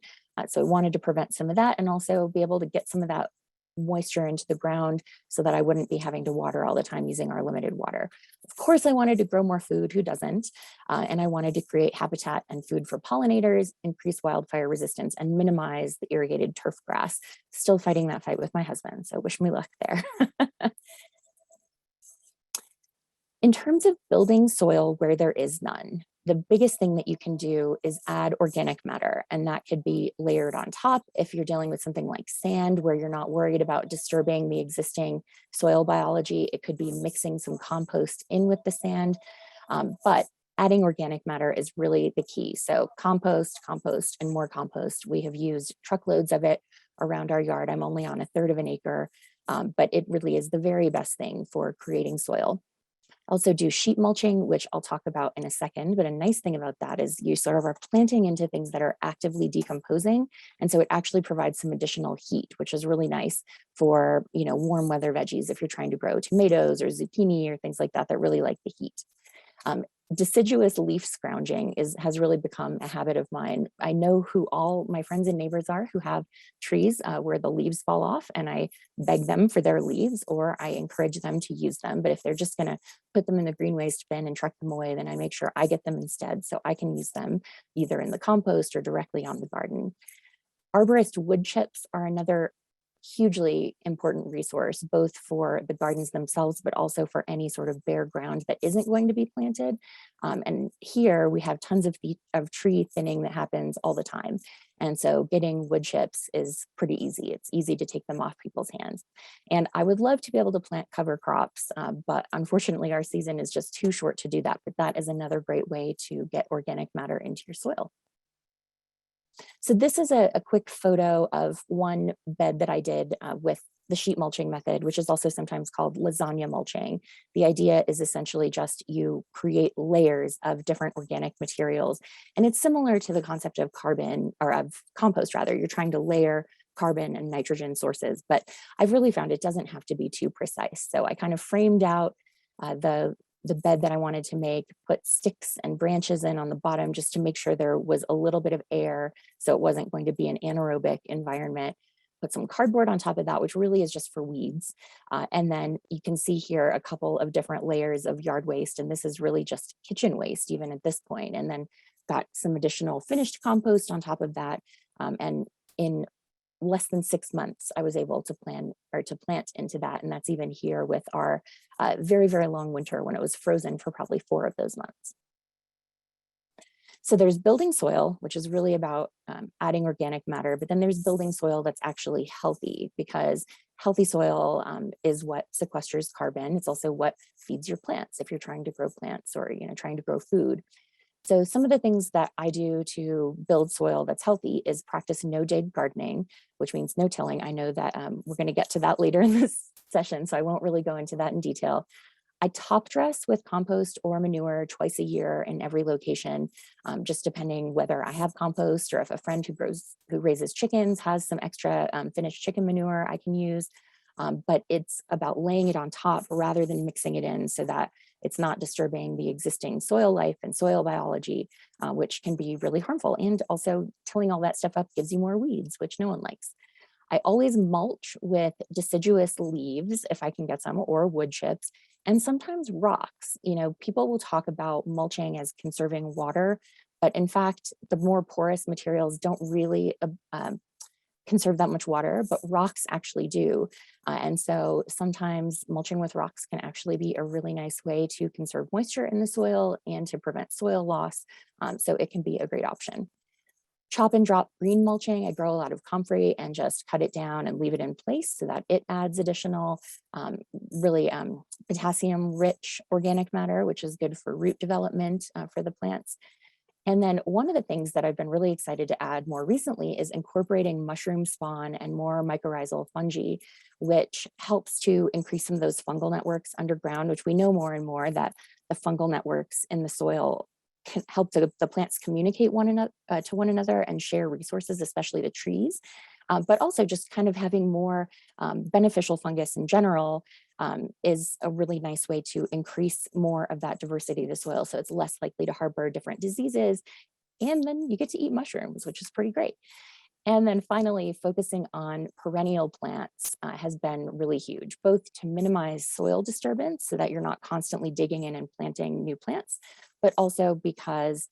So I wanted to prevent some of that and also be able to get some of that moisture into the ground so that I wouldn't be having to water all the time using our limited water. Of course, I wanted to grow more food, who doesn't? And I wanted to create habitat and food for pollinators, increase wildfire resistance, and minimize the irrigated turf grass. Still fighting that fight with my husband, so wish me luck there. In terms of building soil where there is none, the biggest thing that you can do is add organic matter, and that could be layered on top if you're dealing with something like sand where you're not worried about disturbing the existing soil biology. It could be mixing some compost in with the sand, but adding organic matter is really the key. So compost, and more compost. We have used truckloads of it around our yard. I'm only on 1/3 of an acre, but it really is the very best thing for creating soil. Also do sheet mulching, which I'll talk about in a second, but a nice thing about that is you sort of are planting into things that are actively decomposing. And so it actually provides some additional heat, which is really nice for, you know, warm weather veggies if you're trying to grow tomatoes or zucchini or things like that that really like the heat. Deciduous leaf scrounging has really become a habit of mine. I know who all my friends and neighbors are who have trees where the leaves fall off, and I beg them for their leaves, or I encourage them to use them. But if they're just going to put them in the green waste bin and truck them away, then I make sure I get them instead so I can use them either in the compost or directly on the garden. Arborist wood chips are another hugely important resource, both for the gardens themselves, but also for any sort of bare ground that isn't going to be planted. And here we have tons of tree thinning that happens all the time. And so getting wood chips is pretty easy. It's easy to take them off people's hands. And I would love to be able to plant cover crops, but unfortunately our season is just too short to do that. But that is another great way to get organic matter into your soil. So this is a quick photo of one bed that I did with the sheet mulching method, which is also sometimes called lasagna mulching. The idea is essentially just you create layers of different organic materials. And it's similar to the concept of carbon, or of compost rather. You're trying to layer carbon and nitrogen sources, but I've really found it doesn't have to be too precise. So I kind of framed out the the bed that I wanted to make, put sticks and branches in on the bottom just to make sure there was a little bit of air so it wasn't going to be an anaerobic environment. Put some cardboard on top of that, which really is just for weeds. And then you can see here a couple of different layers of yard waste, and this is really just kitchen waste even at this point. And then got some additional finished compost on top of that. And in less than 6 months, I was able to plant into that. And that's even here with our very, very long winter when it was frozen for probably 4 of those months. So there's building soil, which is really about adding organic matter, but then there's building soil that's actually healthy, because healthy soil is what sequesters carbon. It's also what feeds your plants if you're trying to grow plants or trying to grow food. So some of the things that I do to build soil that's healthy is practice no-dig gardening, which means no tilling. I know that we're going to get to that later in this session, so I won't really go into that in detail. I top dress with compost or manure twice a year in every location, just depending whether I have compost or if a friend who raises chickens has some extra finished chicken manure I can use. But it's about laying it on top rather than mixing it in so that it's not disturbing the existing soil life and soil biology, which can be really harmful. And also tilling all that stuff up gives you more weeds, which no one likes. I always mulch with deciduous leaves if I can get some, or wood chips, and sometimes rocks. People will talk about mulching as conserving water, but in fact, the more porous materials don't really conserve that much water, but rocks actually do. And so sometimes mulching with rocks can actually be a really nice way to conserve moisture in the soil and to prevent soil loss. So it can be a great option. Chop and drop green mulching. I grow a lot of comfrey and just cut it down and leave it in place so that it adds additional really potassium rich organic matter, which is good for root development for the plants. And then one of the things that I've been really excited to add more recently is incorporating mushroom spawn and more mycorrhizal fungi, which helps to increase some of those fungal networks underground, which we know more and more that the fungal networks in the soil can help the plants communicate to one another and share resources, especially the trees. But also just kind of having more beneficial fungus in general is a really nice way to increase more of that diversity of the soil. So it's less likely to harbor different diseases. And then you get to eat mushrooms, which is pretty great. And then finally, focusing on perennial plants has been really huge, both to minimize soil disturbance so that you're not constantly digging in and planting new plants, but also because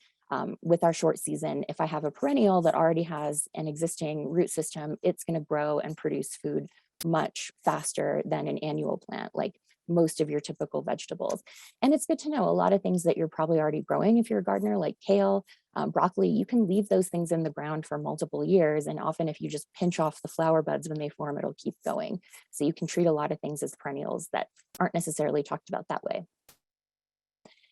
with our short season, if I have a perennial that already has an existing root system, it's going to grow and produce food much faster than an annual plant, like most of your typical vegetables. And it's good to know a lot of things that you're probably already growing if you're a gardener, like kale, broccoli, you can leave those things in the ground for multiple years. And often if you just pinch off the flower buds when they form, it'll keep going. So you can treat a lot of things as perennials that aren't necessarily talked about that way.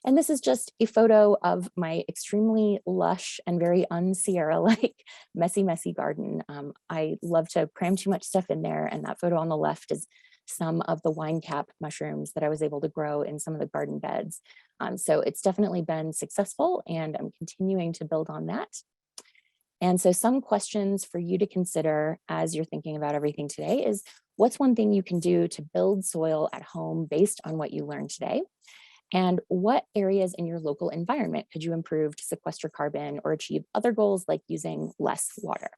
And this is just a photo of my extremely lush and very un-Sierra-like messy garden. I love to cram too much stuff in there. And that photo on the left is some of the wine cap mushrooms that I was able to grow in some of the garden beds. So it's definitely been successful, and I'm continuing to build on that. And so some questions for you to consider as you're thinking about everything today is, what's one thing you can do to build soil at home based on what you learned today? And what areas in your local environment could you improve to sequester carbon or achieve other goals like using less water?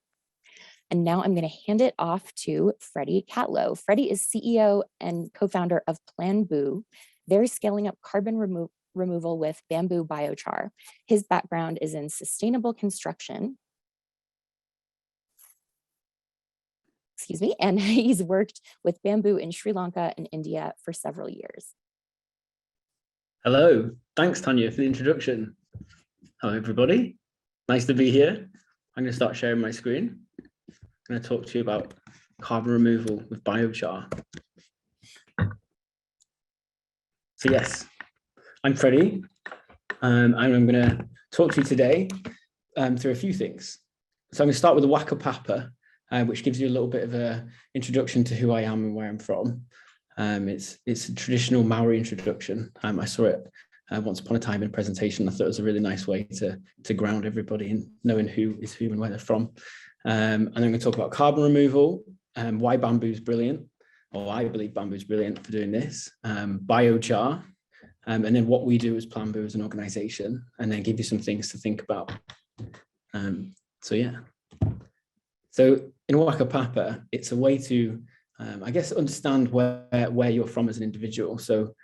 And now I'm going to hand it off to Freddie Catlow. Freddie is CEO and co-founder of Plan Boo. They're scaling up carbon removal with bamboo biochar. His background is in sustainable construction. Excuse me, and he's worked with bamboo in Sri Lanka and India for several years. Hello, thanks Tanja for the introduction. Hello everybody, nice to be here. I'm going to start sharing my screen. I'm going to talk to you about carbon removal with biochar. So yes, I'm Freddie, and I'm going to talk to you today through a few things. So I'm going to start with the Waka Papa, which gives you a little bit of an introduction to who I am and where I'm from. It's a traditional Maori introduction. I saw it once upon a time in a presentation. I thought it was a really nice way to ground everybody in knowing who is who and where they're from. And I'm going to talk about carbon removal, why bamboo is brilliant, or I believe bamboo is brilliant for doing this, biochar, and then what we do as Plan Boo as an organization, and then give you some things to think about. So yeah. So in Waka Papa, it's a way to, I guess, understand where you're from as an individual. So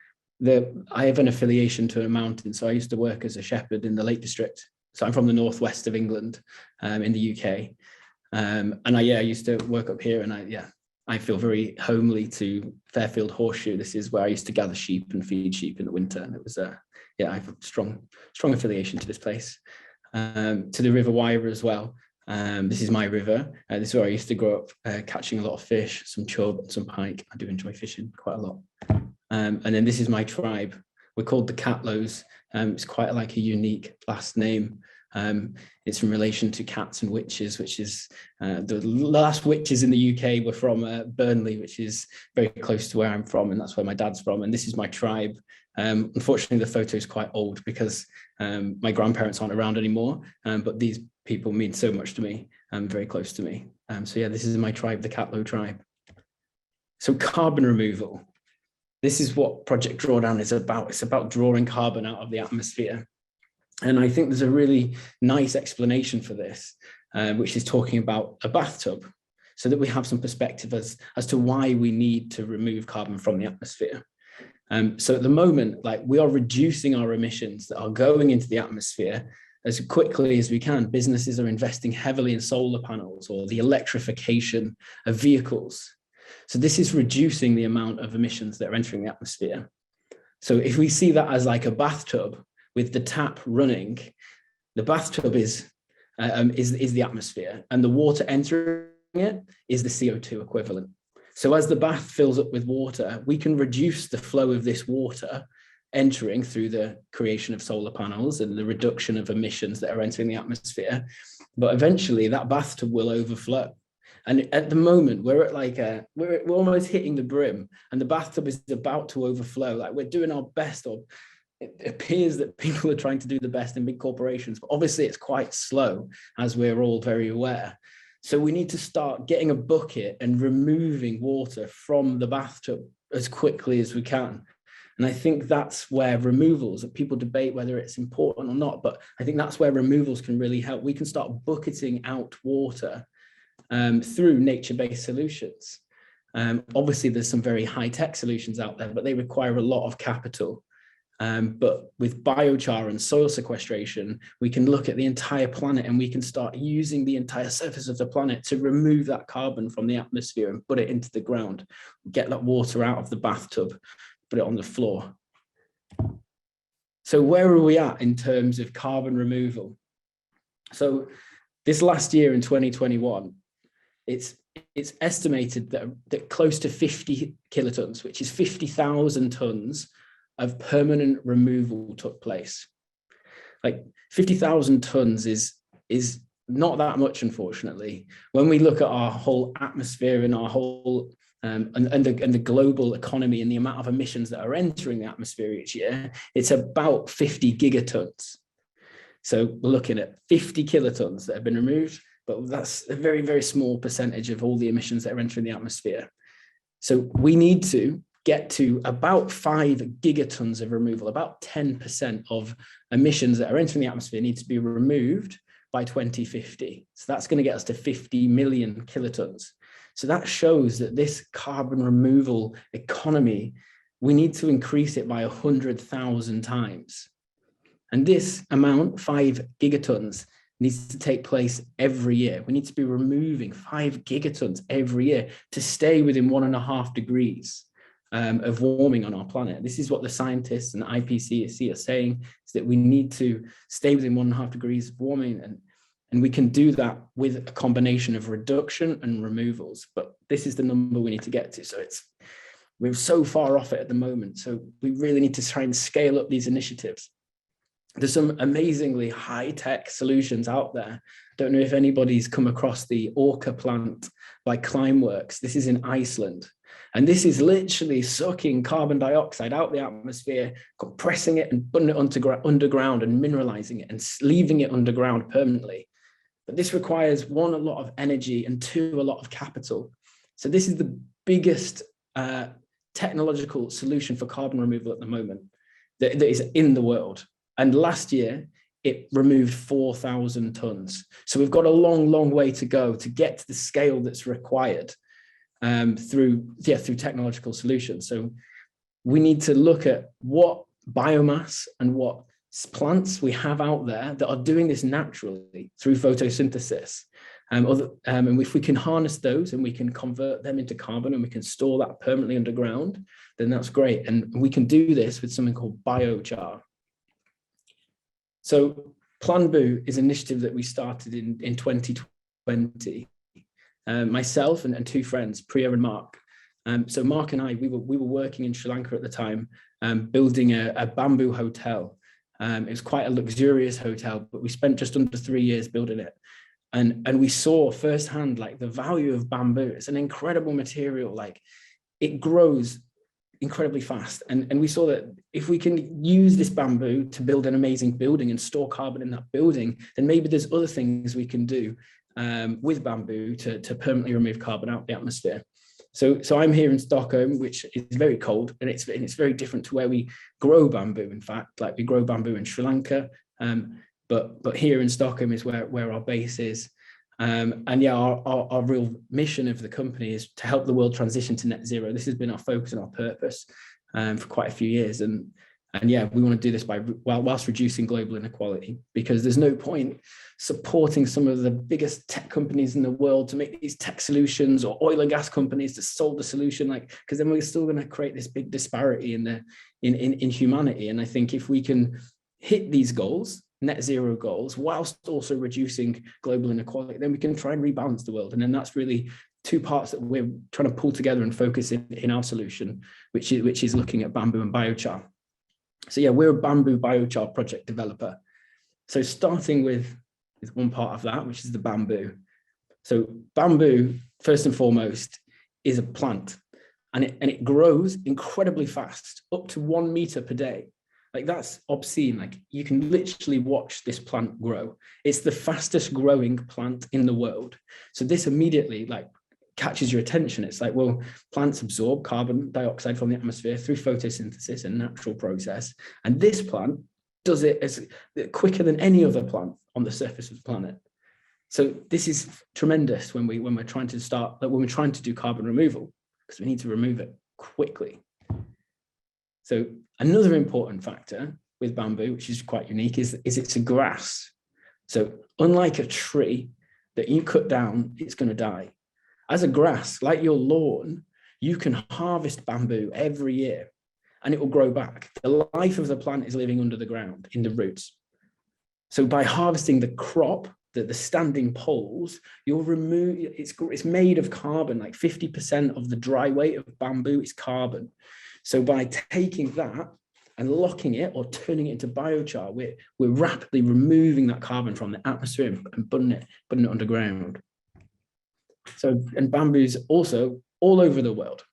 I have an affiliation to a mountain. So I used to work as a shepherd in the Lake District. So I'm from the northwest of England, in the UK. And I used to work up here, and I feel very homely to Fairfield Horseshoe. This is where I used to gather sheep and feed sheep in the winter. And it was, I have a strong affiliation to this place, to the River Wyre as well. This is my river. This is where I used to grow up, catching a lot of fish, some chub, some pike. I do enjoy fishing quite a lot. And then this is my tribe. We're called the Catlows. It's quite like a unique last name. It's in relation to cats and witches, which is the last witches in the UK were from Burnley, which is very close to where I'm from, and that's where my dad's from. And this is my tribe. Unfortunately, the photo is quite old because my grandparents aren't around anymore, but these people mean so much to me, very close to me. So yeah, this is my tribe, the Catlow tribe. So carbon removal. This is what Project Drawdown is about. It's about drawing carbon out of the atmosphere. And I think there's a really nice explanation for this, which is talking about a bathtub, so that we have some perspective as to why we need to remove carbon from the atmosphere. So at the moment, like, we are reducing our emissions that are going into the atmosphere as quickly as we can. Businesses are investing heavily in solar panels or the electrification of vehicles. So this is reducing the amount of emissions that are entering the atmosphere. So if we see that as like a bathtub with the tap running, the bathtub is the atmosphere, and the water entering it is the CO2 equivalent. So as the bath fills up with water, we can reduce the flow of this water entering through the creation of solar panels and the reduction of emissions that are entering the atmosphere. But eventually that bathtub will overflow. And at the moment, we're at like we're almost hitting the brim, and the bathtub is about to overflow. Like, we're doing our best, or it appears that people are trying to do the best in big corporations, but obviously it's quite slow, as we're all very aware. So we need to start getting a bucket and removing water from the bathtub as quickly as we can. And I think that's where removals, people debate whether it's important or not, but I think that's where removals can really help. We can start bucketing out water through nature-based solutions. Obviously, there's some very high-tech solutions out there, but they require a lot of capital. But with biochar and soil sequestration, we can look at the entire planet, and we can start using the entire surface of the planet to remove that carbon from the atmosphere and put it into the ground, get that water out of the bathtub, put it on the floor. So where are we at in terms of carbon removal? So this last year in 2021, it's estimated that close to 50 kilotons, which is 50,000 tons of permanent removal took place. Like, 50,000 tons is not that much, unfortunately. When we look at our whole atmosphere and our whole and the global economy and the amount of emissions that are entering the atmosphere each year, it's about 50 gigatons. So we're looking at 50 kilotons that have been removed, but that's a very, very small percentage of all the emissions that are entering the atmosphere. So we need to get to about 5 gigatons of removal. About 10% of emissions that are entering the atmosphere need to be removed by 2050. So that's going to get us to 50 million kilotons. So that shows that this carbon removal economy, we need to increase it by 100,000 times. And this amount, 5 gigatons, needs to take place every year. We need to be removing 5 gigatons every year to stay within 1.5 degrees of warming on our planet. This is what the scientists and the IPCC are saying, is that we need to stay within 1.5 degrees of warming, and we can do that with a combination of reduction and removals. But this is the number we need to get to. So we're so far off it at the moment. So we really need to try and scale up these initiatives. There's some amazingly high-tech solutions out there. Don't know if anybody's come across the Orca plant by Climeworks. This is in Iceland. And this is literally sucking carbon dioxide out the atmosphere, compressing it and putting it underground and mineralizing it and leaving it underground permanently. But this requires, 1, a lot of energy, and 2, a lot of capital. So this is the biggest technological solution for carbon removal at the moment. that is in the world. And last year, it removed 4,000 tons. So we've got a long, long way to go to get to the scale that's required through technological solutions. So we need to look at what biomass and what plants we have out there that are doing this naturally through photosynthesis. And if we can harness those and we can convert them into carbon and we can store that permanently underground, then that's great. And we can do this with something called biochar. So Planboo is an initiative that we started in 2020. Myself and two friends, Priya and Mark. So Mark and I, we were working in Sri Lanka at the time, building a bamboo hotel. It was quite a luxurious hotel, but we spent just under 3 years building it. And we saw firsthand like the value of bamboo. It's an incredible material, like it grows incredibly fast. And we saw that if we can use this bamboo to build an amazing building and store carbon in that building, then maybe there's other things we can do with bamboo to permanently remove carbon out of the atmosphere. So I'm here in Stockholm, which is very cold, and it's very different to where we grow bamboo. In fact, like we grow bamboo in Sri Lanka, but here in Stockholm is where our base is. And yeah, our real mission of the company is to help the world transition to net zero. This has been our focus and our purpose for quite a few years. And yeah, we want to do this whilst reducing global inequality, because there's no point supporting some of the biggest tech companies in the world to make these tech solutions, or oil and gas companies to solve the solution, because then we're still going to create this big disparity in humanity. And I think if we can hit these goals, net zero goals, whilst also reducing global inequality, then we can try and rebalance the world. And then that's really two parts that we're trying to pull together and focus in our solution, which is looking at bamboo and biochar. So yeah, we're a bamboo biochar project developer. So starting with one part of that, which is the bamboo. So bamboo, first and foremost, is a plant, and it grows incredibly fast, up to 1 meter per day. Like that's obscene. Like you can literally watch this plant grow. It's the fastest growing plant in the world. So this immediately like catches your attention. It's like, well, plants absorb carbon dioxide from the atmosphere through photosynthesis, a natural process. And this plant does it as quicker than any other plant on the surface of the planet. So this is tremendous when we're trying to do carbon removal, because we need to remove it quickly. So another important factor with bamboo, which is quite unique, is it's a grass. So unlike a tree that you cut down, it's going to die. As a grass, like your lawn, you can harvest bamboo every year and it will grow back. The life of the plant is living under the ground in the roots. So by harvesting the crop, the standing poles, you'll remove, it's made of carbon, like 50% of the dry weight of bamboo is carbon. So by taking that and locking it or turning it into biochar, we're rapidly removing that carbon from the atmosphere and putting it underground. So, and bamboo's also all over the world,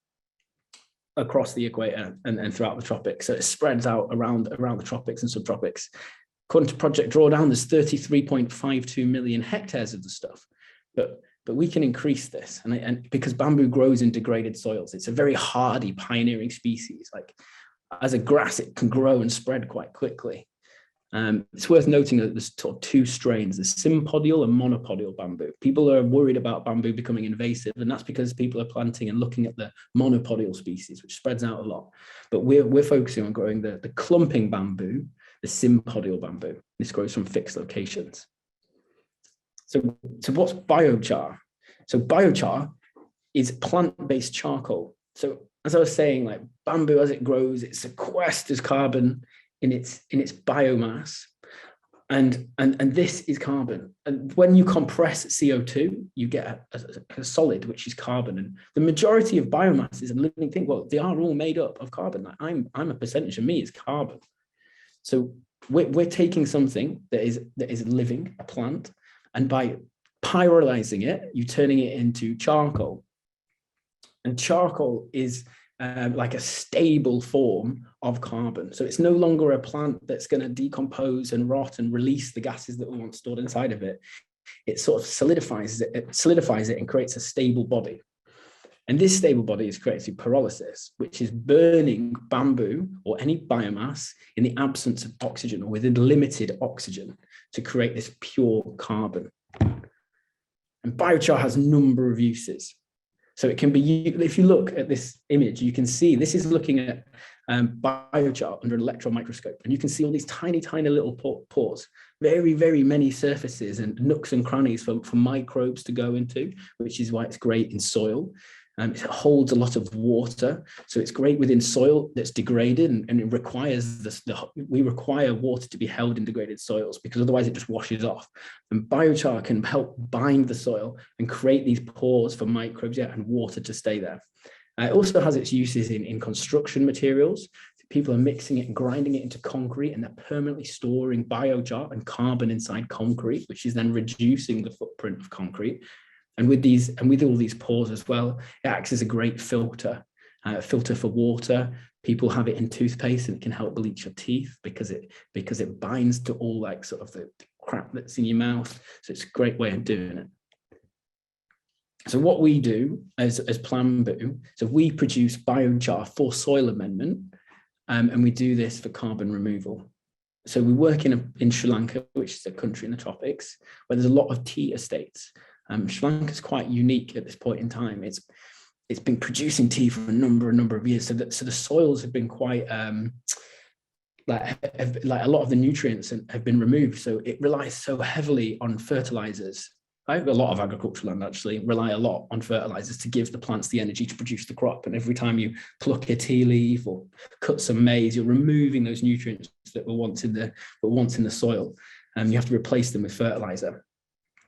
across the equator and throughout the tropics. So it spreads out around the tropics and subtropics. According to Project Drawdown, there's 33.52 million hectares of the stuff, but we can increase this, and because bamboo grows in degraded soils, it's a very hardy pioneering species. Like as a grass, it can grow and spread quite quickly. It's worth noting that there's two strains, the sympodial and monopodial bamboo. People are worried about bamboo becoming invasive, and that's because people are planting and looking at the monopodial species, which spreads out a lot. But we're focusing on growing the clumping bamboo, the sympodial bamboo. This grows from fixed locations. So what's biochar? So biochar is plant-based charcoal. So as I was saying, like bamboo, as it grows, it sequesters carbon in its biomass, and this is carbon. And when you compress CO2, you get a solid, which is carbon. And the majority of biomass is a living thing. Well, they are all made up of carbon. Like I'm a percentage of me is carbon. So we're taking something that is living, a plant, and by pyrolyzing it, you're turning it into charcoal. And charcoal is like a stable form of carbon. So it's no longer a plant that's going to decompose and rot and release the gases that we want stored inside of it. It sort of solidifies it and creates a stable body. And this stable body is created through pyrolysis, which is burning bamboo or any biomass in the absence of oxygen or within limited oxygen to create this pure carbon. And biochar has a number of uses. So it can be, if you look at this image, you can see this is looking at biochar under an electron microscope, and you can see all these tiny, tiny little pores, very, very many surfaces and nooks and crannies for microbes to go into, which is why it's great in soil. It holds a lot of water, so it's great within soil that's degraded, and it requires we require water to be held in degraded soils, because otherwise it just washes off. And biochar can help bind the soil and create these pores for microbes and water to stay there. It also has its uses in construction materials. People are mixing it and grinding it into concrete, and they're permanently storing biochar and carbon inside concrete, which is then reducing the footprint of concrete. And with all these pores as well, it acts as a great filter for water. People have it in toothpaste, and it can help bleach your teeth because it binds to all like sort of the crap that's in your mouth. So it's a great way of doing it. So what we do as Planboo, so we produce biochar for soil amendment, and we do this for carbon removal. So we work in Sri Lanka, which is a country in the tropics, where there's a lot of tea estates. Sri Lanka is quite unique at this point in time. It's been producing tea for a number of years. So the soils have been quite like a lot of the nutrients have been removed. So it relies so heavily on fertilizers. A lot of agricultural land actually rely a lot on fertilizers to give the plants the energy to produce the crop. And every time you pluck a tea leaf or cut some maize, you're removing those nutrients that were once in the soil. And you have to replace them with fertilizer.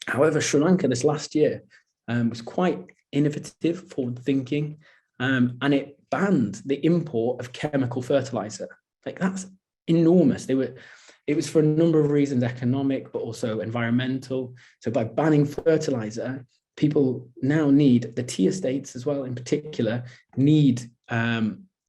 However, Sri Lanka this last year was quite innovative, forward thinking, and it banned the import of chemical fertilizer. Like, that's enormous. It was for a number of reasons, economic, but also environmental. So by banning fertilizer, people now need, the tea estates as well in particular, need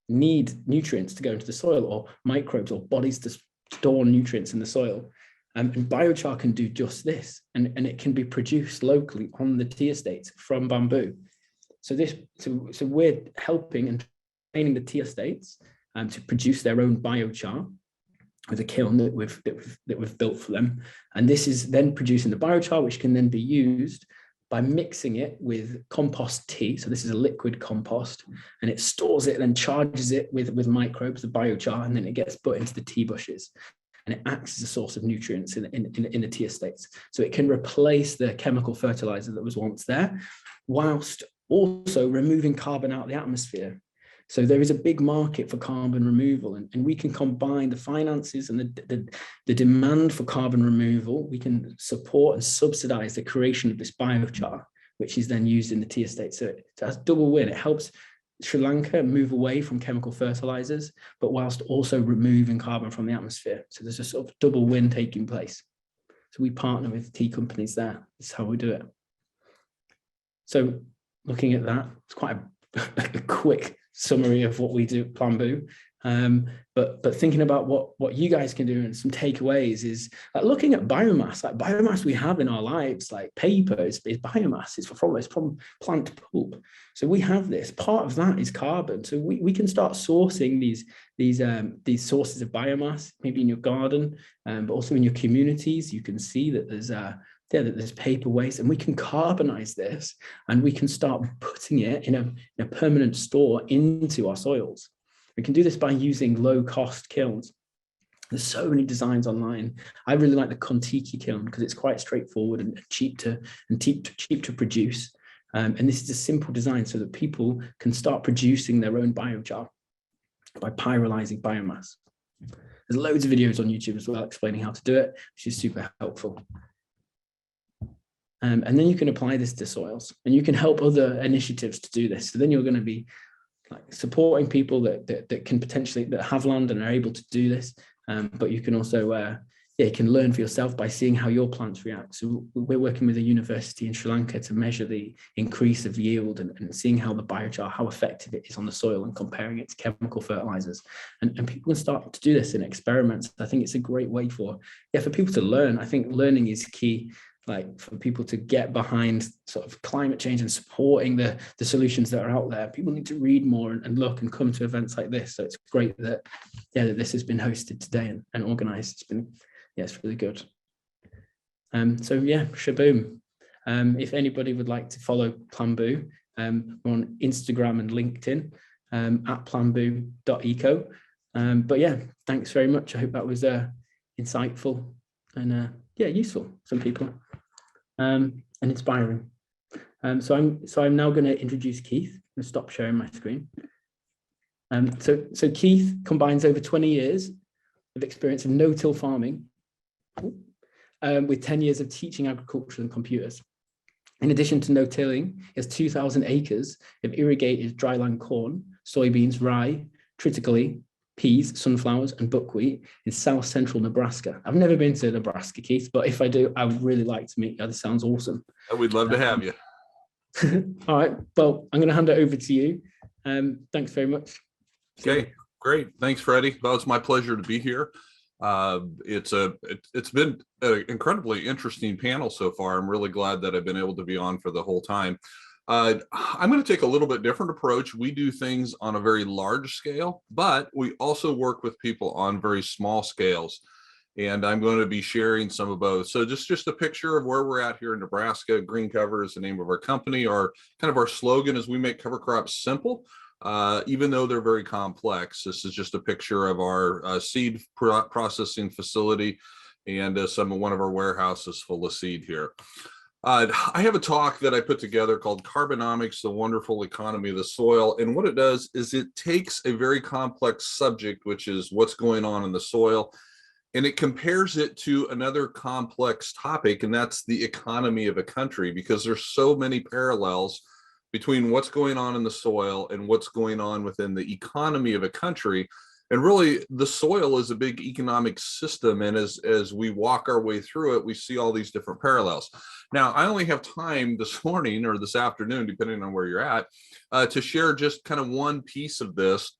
nutrients to go into the soil, or microbes or bodies to store nutrients in the soil. And biochar can do just this, and it can be produced locally on the tea estates from bamboo. So we're helping and training the tea estates to produce their own biochar with a kiln that we've built for them. And this is then producing the biochar, which can then be used by mixing it with compost tea. So this is a liquid compost, and it stores it and then charges it with microbes, the biochar, and then it gets put into the tea bushes. And it acts as a source of nutrients in the tea estates. So it can replace the chemical fertilizer that was once there, whilst also removing carbon out of the atmosphere. So there is a big market for carbon removal, and we can combine the finances and the demand for carbon removal. We can support and subsidize the creation of this biochar, which is then used in the tea estate. So it has double win. It helps Sri Lanka move away from chemical fertilizers, but whilst also removing carbon from the atmosphere. So there's a sort of double win taking place. So we partner with tea companies there. That's how we do it. So looking at that, it's quite a quick summary of what we do at Planboo. But thinking about what you guys can do and some takeaways is like looking at biomass. Like biomass we have in our lives, like paper is biomass. It's from plant pulp. So we have this. Part of that is carbon. So we can start sourcing these sources of biomass, maybe in your garden, but also in your communities. You can see that there's paper waste, and we can carbonize this, and we can start putting it in a permanent store into our soils. We can do this by using low-cost kilns. There's so many designs online. I really like the Kontiki kiln because it's quite straightforward and cheap to produce. And this is a simple design so that people can start producing their own biochar by pyrolyzing biomass. There's loads of videos on YouTube as well explaining how to do it, which is super helpful. And then you can apply this to soils, and you can help other initiatives to do this. So then you're going to be like supporting people that can potentially, that have land and are able to do this. But you can also, you can learn for yourself by seeing how your plants react. So we're working with a university in Sri Lanka to measure the increase of yield and seeing how the biochar, how effective it is on the soil, and comparing it to chemical fertilizers. And people can start to do this in experiments. I think it's a great way for people to learn. I think learning is key. like for people to get behind sort of climate change and supporting the solutions that are out there. People need to read more and look and come to events like this. So it's great that, yeah, that this has been hosted today and organized. It's been, yeah, it's really good. So yeah, shaboom. If anybody would like to follow Planboo, we're on Instagram and LinkedIn at planboo.eco. But yeah, thanks very much. I hope that was insightful and yeah, useful for some people and inspiring. So I'm now going to introduce Keith and stop sharing my screen. So Keith combines over 20 years of experience in no-till farming with 10 years of teaching agriculture and computers. In addition to no-tilling, he has 2,000 acres of irrigated dryland corn, soybeans, rye, triticale, peas, sunflowers, and buckwheat in south central Nebraska. I've never been to Nebraska, Keith, but if I do, I would really like to meet you. This sounds awesome. We'd love to have you. All right, well, I'm going to hand it over to you. Thanks very much. Okay, great. Thanks, Freddie. Well, it's my pleasure to be here. It's been an incredibly interesting panel so far. I'm really glad that I've been able to be on for the whole time. I'm going to take a little bit different approach. We do things on a very large scale, but we also work with people on very small scales. And I'm going to be sharing some of both. So just a picture of where we're at here in Nebraska. Green Cover is the name of our company. Our slogan is we make cover crops simple, even though they're very complex. This is just a picture of our seed processing facility and one of our warehouses full of seed here. I have a talk that I put together called Carbonomics, the Wonderful Economy of the Soil. And what it does is it takes a very complex subject, which is what's going on in the soil, and it compares it to another complex topic, and that's the economy of a country, because there's so many parallels between what's going on in the soil and what's going on within the economy of a country. And really, the soil is a big economic system. And as we walk our way through it, we see all these different parallels. Now, I only have time this morning or this afternoon, depending on where you're at, to share just kind of one piece of this.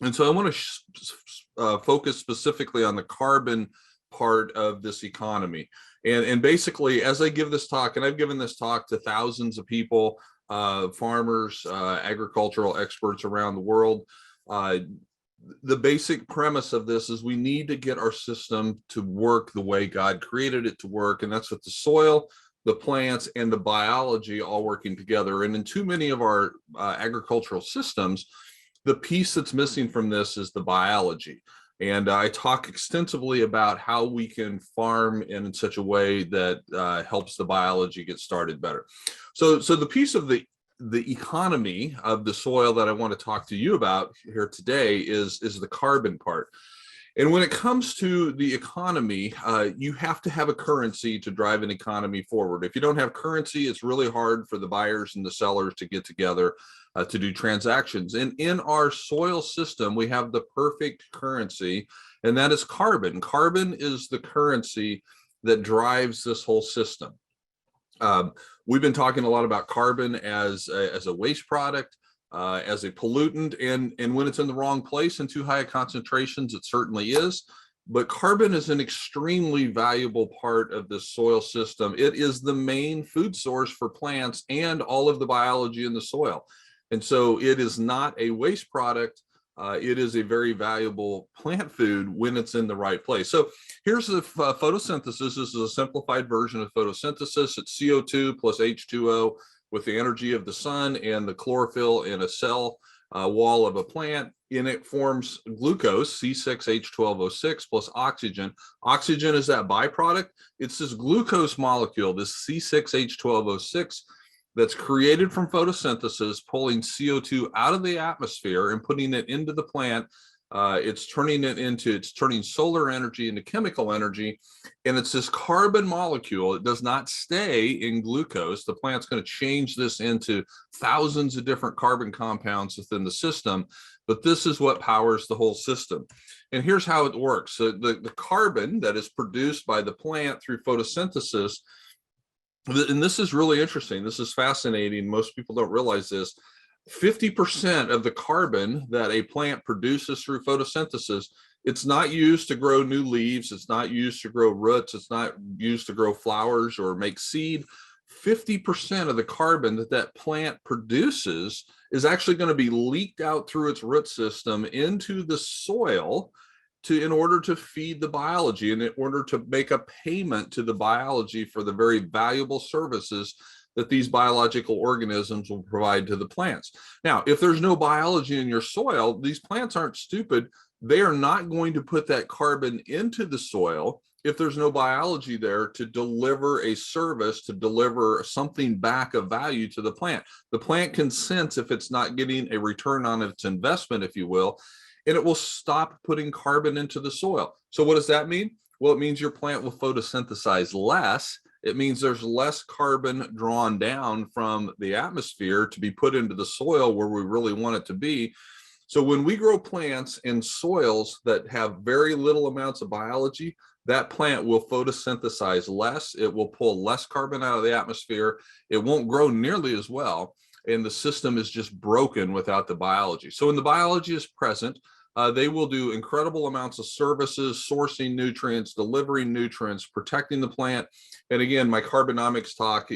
And so I want to focus specifically on the carbon part of this economy. And basically, as I give this talk, and I've given this talk to thousands of people, farmers, agricultural experts around the world, the basic premise of this is we need to get our system to work the way God created it to work. And that's with the soil, the plants, and the biology all working together. And in too many of our agricultural systems, the piece that's missing from this is the biology. And I talk extensively about how we can farm in such a way that helps the biology get started better. So the piece of the economy of the soil that I want to talk to you about here today is the carbon part. And when it comes to the economy, you have to have a currency to drive an economy forward. If you don't have currency, it's really hard for the buyers and the sellers to get together to do transactions. And in our soil system, we have the perfect currency, and that is carbon. Carbon is the currency that drives this whole system. We've been talking a lot about carbon as a waste product, as a pollutant, and when it's in the wrong place in too high concentrations, it certainly is. But carbon is an extremely valuable part of the soil system. It is the main food source for plants and all of the biology in the soil. And so it is not a waste product. It is a very valuable plant food when it's in the right place. So here's the photosynthesis. This is a simplified version of photosynthesis. It's CO2 plus H2O with the energy of the sun and the chlorophyll in a cell wall of a plant. And it forms glucose, C6H12O6 plus oxygen. Oxygen is that byproduct. It's this glucose molecule, this C6H12O6, that's created from photosynthesis, pulling CO2 out of the atmosphere and putting it into the plant. It's turning solar energy into chemical energy. And it's this carbon molecule. It does not stay in glucose. The plant's going to change this into thousands of different carbon compounds within the system. But this is what powers the whole system. And here's how it works. So the carbon that is produced by the plant through photosynthesis, and this is really interesting. This is fascinating. Most people don't realize this. 50% of the carbon that a plant produces through photosynthesis, it's not used to grow new leaves, it's not used to grow roots, it's not used to grow flowers or make seed. 50% of the carbon that that plant produces is actually going to be leaked out through its root system into the soil in order to feed the biology, and in order to make a payment to the biology for the very valuable services that these biological organisms will provide to the plants. Now, if there's no biology in your soil, these plants aren't stupid. They are not going to put that carbon into the soil if there's no biology there to deliver a service, to deliver something back of value to the plant. The plant can sense if it's not getting a return on its investment, if you will, and it will stop putting carbon into the soil. So what does that mean? Well, it means your plant will photosynthesize less. It means there's less carbon drawn down from the atmosphere to be put into the soil where we really want it to be. So when we grow plants in soils that have very little amounts of biology, that plant will photosynthesize less. It will pull less carbon out of the atmosphere. It won't grow nearly as well. And the system is just broken without the biology. So when the biology is present, they will do incredible amounts of services, sourcing nutrients, delivering nutrients, protecting the plant. And again, my carbonomics talk,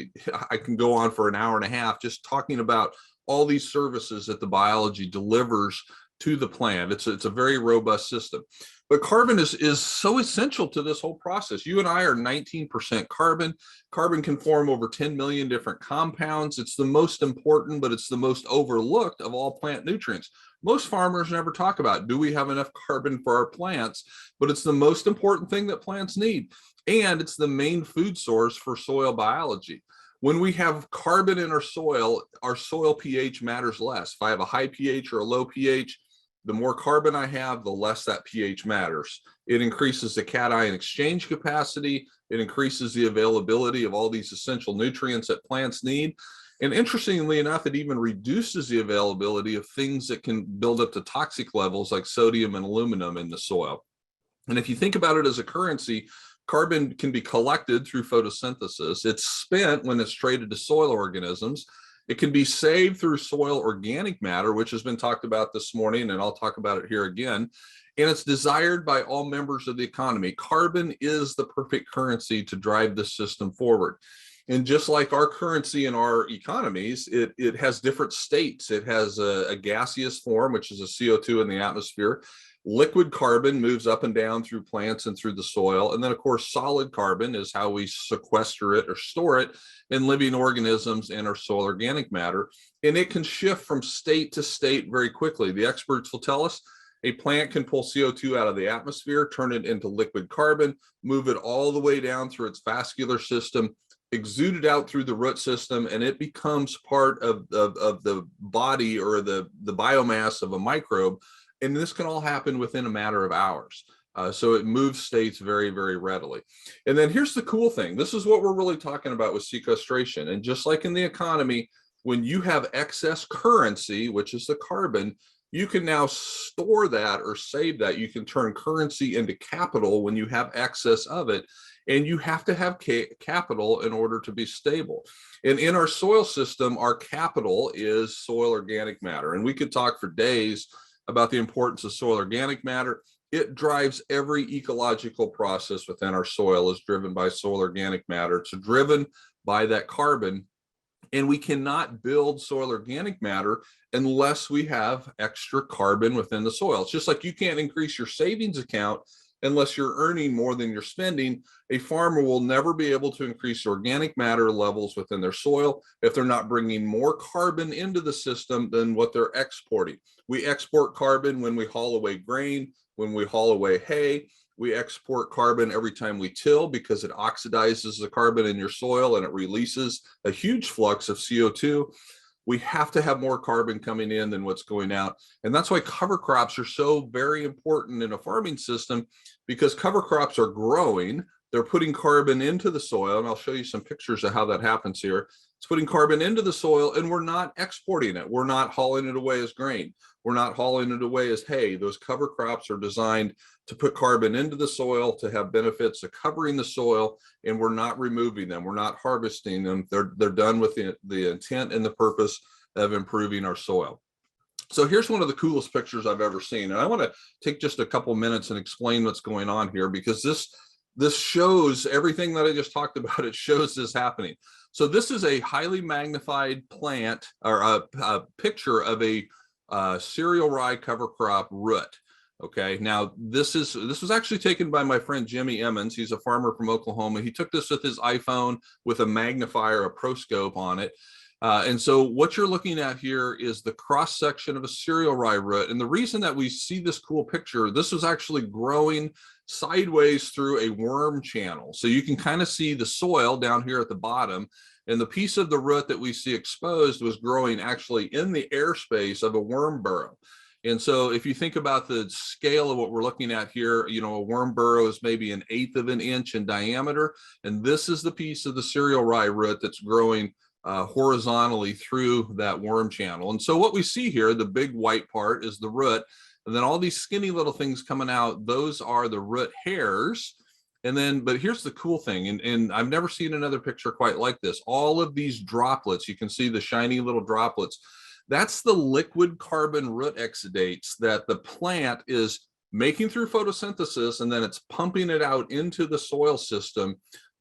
I can go on for an hour and a half just talking about all these services that the biology delivers to the plant. It's a very robust system. But carbon is so essential to this whole process. You and I are 19% carbon. Carbon can form over 10 million different compounds. It's the most important, but it's the most overlooked of all plant nutrients. Most farmers never talk about, do we have enough carbon for our plants? But it's the most important thing that plants need. And it's the main food source for soil biology. When we have carbon in our soil pH matters less. If I have a high pH or a low pH, the more carbon I have, the less that pH matters. It increases the cation exchange capacity. It increases the availability of all these essential nutrients that plants need. And interestingly enough, it even reduces the availability of things that can build up to toxic levels like sodium and aluminum in the soil. And if you think about it as a currency, carbon can be collected through photosynthesis. It's spent when it's traded to soil organisms. It can be saved through soil organic matter, which has been talked about this morning, and I'll talk about it here again. And it's desired by all members of the economy. Carbon is the perfect currency to drive this system forward. And just like our currency in our economies, it has different states. It has a gaseous form, which is a CO2 in the atmosphere. Liquid carbon moves up and down through plants and through the soil. And then, of course, solid carbon is how we sequester it or store it in living organisms and our soil organic matter. And it can shift from state to state very quickly. The experts will tell us a plant can pull CO2 out of the atmosphere, turn it into liquid carbon, move it all the way down through its vascular system, exude it out through the root system, and it becomes part of the body or the biomass of a microbe. And this can all happen within a matter of hours. So it moves states very, very readily. And then here's the cool thing. This is what we're really talking about with sequestration. And just like in the economy, when you have excess currency, which is the carbon, you can now store that or save that. You can turn currency into capital when you have excess of it. And you have to have capital in order to be stable. And in our soil system, our capital is soil organic matter. And we could talk for days about the importance of soil organic matter. It drives every ecological process within our soil is driven by soil organic matter. It's driven by that carbon. And we cannot build soil organic matter unless we have extra carbon within the soil. It's just like you can't increase your savings account unless you're earning more than you're spending. A farmer will never be able to increase organic matter levels within their soil if they're not bringing more carbon into the system than what they're exporting. We export carbon when we haul away grain, when we haul away hay. We export carbon every time we till because it oxidizes the carbon in your soil and it releases a huge flux of CO2. We have to have more carbon coming in than what's going out. And that's why cover crops are so very important in a farming system, because cover crops are growing. They're putting carbon into the soil. And I'll show you some pictures of how that happens here. It's putting carbon into the soil and we're not exporting it. We're not hauling it away as grain. We're not hauling it away as hay. Those cover crops are designed to put carbon into the soil, to have benefits of covering the soil, and we're not removing them. We're not harvesting them. They're done with the intent and the purpose of improving our soil. So here's one of the coolest pictures I've ever seen. And I want to take just a couple minutes and explain what's going on here, because this shows everything that I just talked about. It shows this happening. So this is a highly magnified plant, or a picture of a cereal rye cover crop root. Okay, now this was actually taken by my friend Jimmy Emmons. He's a farmer from Oklahoma. He took this with his iPhone with a magnifier, a proscope on it. And so what you're looking at here is the cross section of a cereal rye root. And the reason that we see this cool picture, this was actually growing sideways through a worm channel. So you can kind of see the soil down here at the bottom, and the piece of the root that we see exposed was growing actually in the airspace of a worm burrow. And so if you think about the scale of what we're looking at here, you know, a worm burrow is maybe 1/8 of an inch in diameter. And this is the piece of the cereal rye root that's growing horizontally through that worm channel. And so what we see here, the big white part, is the root. And then all these skinny little things coming out, those are the root hairs. And then, but here's the cool thing, and I've never seen another picture quite like this. All of these droplets, you can see the shiny little droplets. That's the liquid carbon root exudates that the plant is making through photosynthesis, and then it's pumping it out into the soil system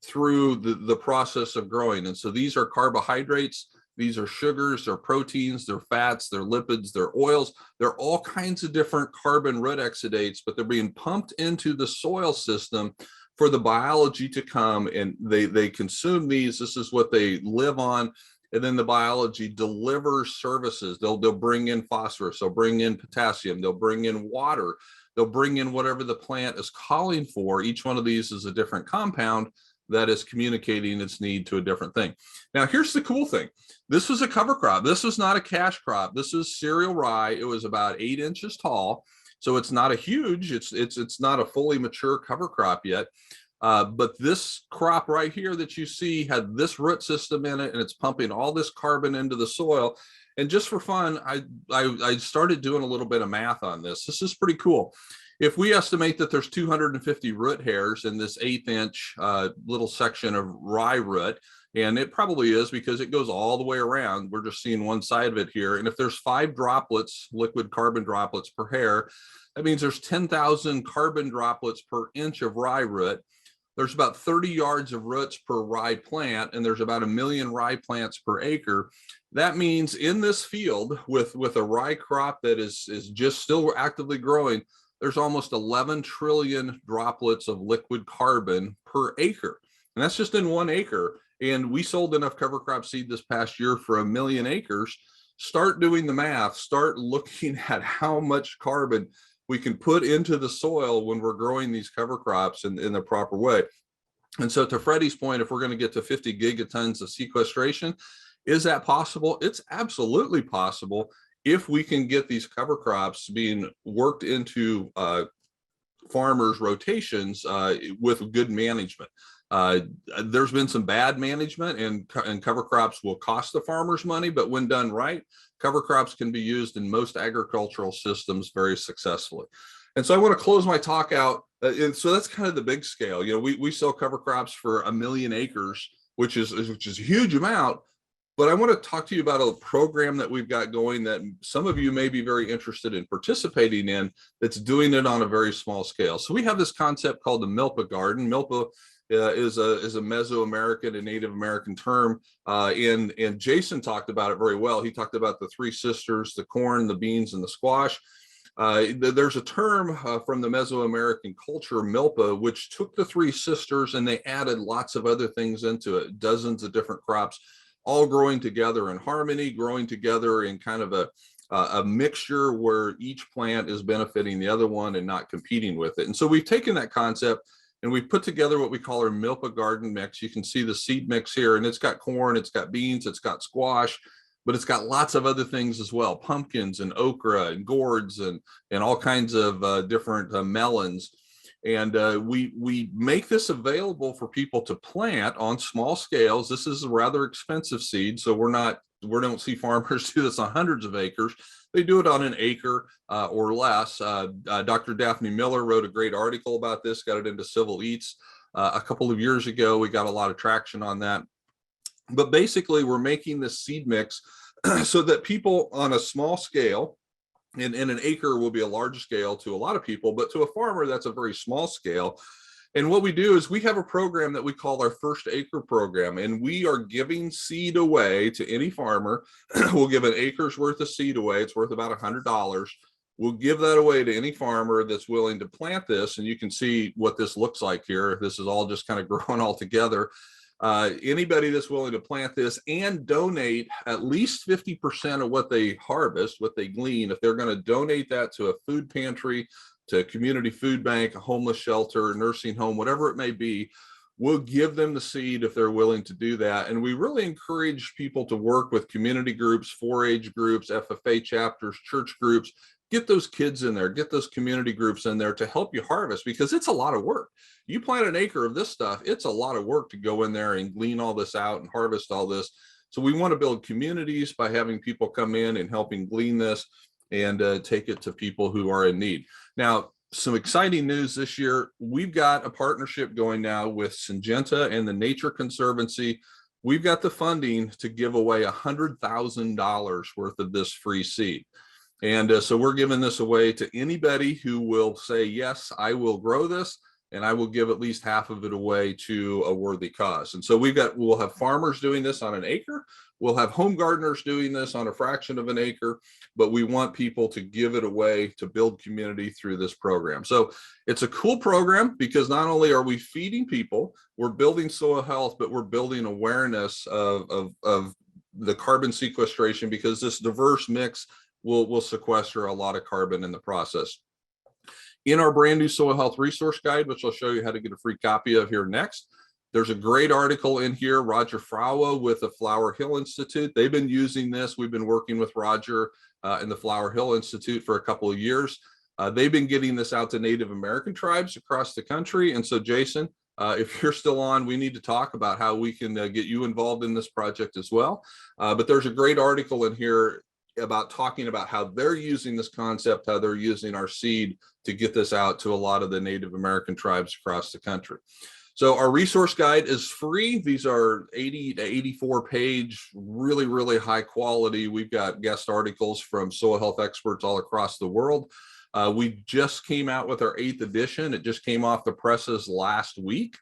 through the process of growing. And so these are carbohydrates, these are sugars, they're proteins, they're fats, they're lipids, they're oils, they're all kinds of different carbon root exudates, but they're being pumped into the soil system for the biology to come, and they consume these. This is what they live on. And then the biology delivers services. They'll bring in phosphorus, they'll bring in potassium, they'll bring in water, they'll bring in whatever the plant is calling for. Each one of these is a different compound that is communicating its need to a different thing. Now, here's the cool thing. This was a cover crop. This was not a cash crop. This is cereal rye. It was about 8 inches tall. So it's not a huge, it's not a fully mature cover crop yet. But this crop right here that you see had this root system in it, and it's pumping all this carbon into the soil. And just for fun, I started doing a little bit of math on this. This is pretty cool. If we estimate that there's 250 root hairs in this 1/8 inch little section of rye root, and it probably is because it goes all the way around. We're just seeing one side of it here. And if there's 5 droplets, liquid carbon droplets per hair, that means there's 10,000 carbon droplets per inch of rye root. There's about 30 yards of roots per rye plant, and there's about 1 million rye plants per acre. That means in this field with a rye crop that is just still actively growing, there's almost 11 trillion droplets of liquid carbon per acre. And that's just in 1 acre. And we sold enough cover crop seed this past year for 1 million acres. Start doing the math, start looking at how much carbon we can put into the soil when we're growing these cover crops in the proper way. And so to Freddie's point, if we're going to get to 50 gigatons of sequestration, is that possible? It's absolutely possible if we can get these cover crops being worked into farmers' rotations with good management. There's been some bad management, and cover crops will cost the farmers money, but when done right, cover crops can be used in most agricultural systems very successfully. And so I want to close my talk out. And so that's kind of the big scale. You know, we sell cover crops for 1 million acres, which is a huge amount. But I want to talk to you about a program that we've got going that some of you may be very interested in participating in, that's doing it on a very small scale. So we have this concept called the Milpa Garden. Milpa is a Mesoamerican and Native American term, and Jason talked about it very well. He talked about the 3 sisters, the corn, the beans, and the squash. There's a term from the Mesoamerican culture, Milpa, which took the 3 sisters and they added lots of other things into it, dozens of different crops, all growing together in harmony, growing together in kind of a mixture where each plant is benefiting the other one and not competing with it. And so we've taken that concept and we put together what we call our Milpa Garden mix. You can see the seed mix here, and it's got corn, it's got beans, it's got squash, but it's got lots of other things as well, pumpkins and okra and gourds and all kinds of different melons. And we make this available for people to plant on small scales. This is a rather expensive seed, so we don't see farmers do this on hundreds of acres. They do it on an acre or less. Dr. Daphne Miller wrote a great article about this, got it into Civil Eats a couple of years ago. We got a lot of traction on that. But basically, we're making this seed mix so that people on a small scale, and an acre will be a large scale to a lot of people, but to a farmer, that's a very small scale. And what we do is we have a program that we call our First Acre program, and we are giving seed away to any farmer. We'll give an acre's worth of seed away. It's worth about $100. We'll give that away to any farmer that's willing to plant this. And you can see what this looks like here. This is all just kind of growing all together. Anybody that's willing to plant this and donate at least 50% of what they harvest, what they glean, if they're going to donate that to a food pantry, to a community food bank, a homeless shelter, nursing home, whatever it may be, we'll give them the seed if they're willing to do that. And we really encourage people to work with community groups, 4-H groups, FFA chapters, church groups. Get those kids in there, get those community groups in there to help you harvest, because it's a lot of work. You plant an acre of this stuff, it's a lot of work to go in there and glean all this out and harvest all this. So we want to build communities by having people come in and helping glean this and take it to people who are in need. Now, some exciting news this year. We've got a partnership going now with Syngenta and the Nature Conservancy. We've got the funding to give away $100,000 worth of this free seed. And so we're giving this away to anybody who will say, yes, I will grow this, and I will give at least half of it away to a worthy cause. And so we'll have farmers doing this on an acre. We'll have home gardeners doing this on a fraction of an acre, but we want people to give it away to build community through this program. So it's a cool program because not only are we feeding people, we're building soil health, but we're building awareness of the carbon sequestration, because this diverse mix will sequester a lot of carbon in the process. In our brand new soil health resource guide, which I'll show you how to get a free copy of here next, there's a great article in here. Roger Fraua with the Flower Hill Institute, they've been using this. We've been working with Roger and the Flower Hill Institute for a couple of years. They've been getting this out to Native American tribes across the country. And so Jason, if you're still on, we need to talk about how we can get you involved in this project as well. But there's a great article in here about talking about how they're using this concept, how they're using our seed to get this out to a lot of the Native American tribes across the country. So our resource guide is free. These are 80 to 84 page, really, really high quality. We've got guest articles from soil health experts all across the world. We just came out with our 8th edition. It just came off the presses last week.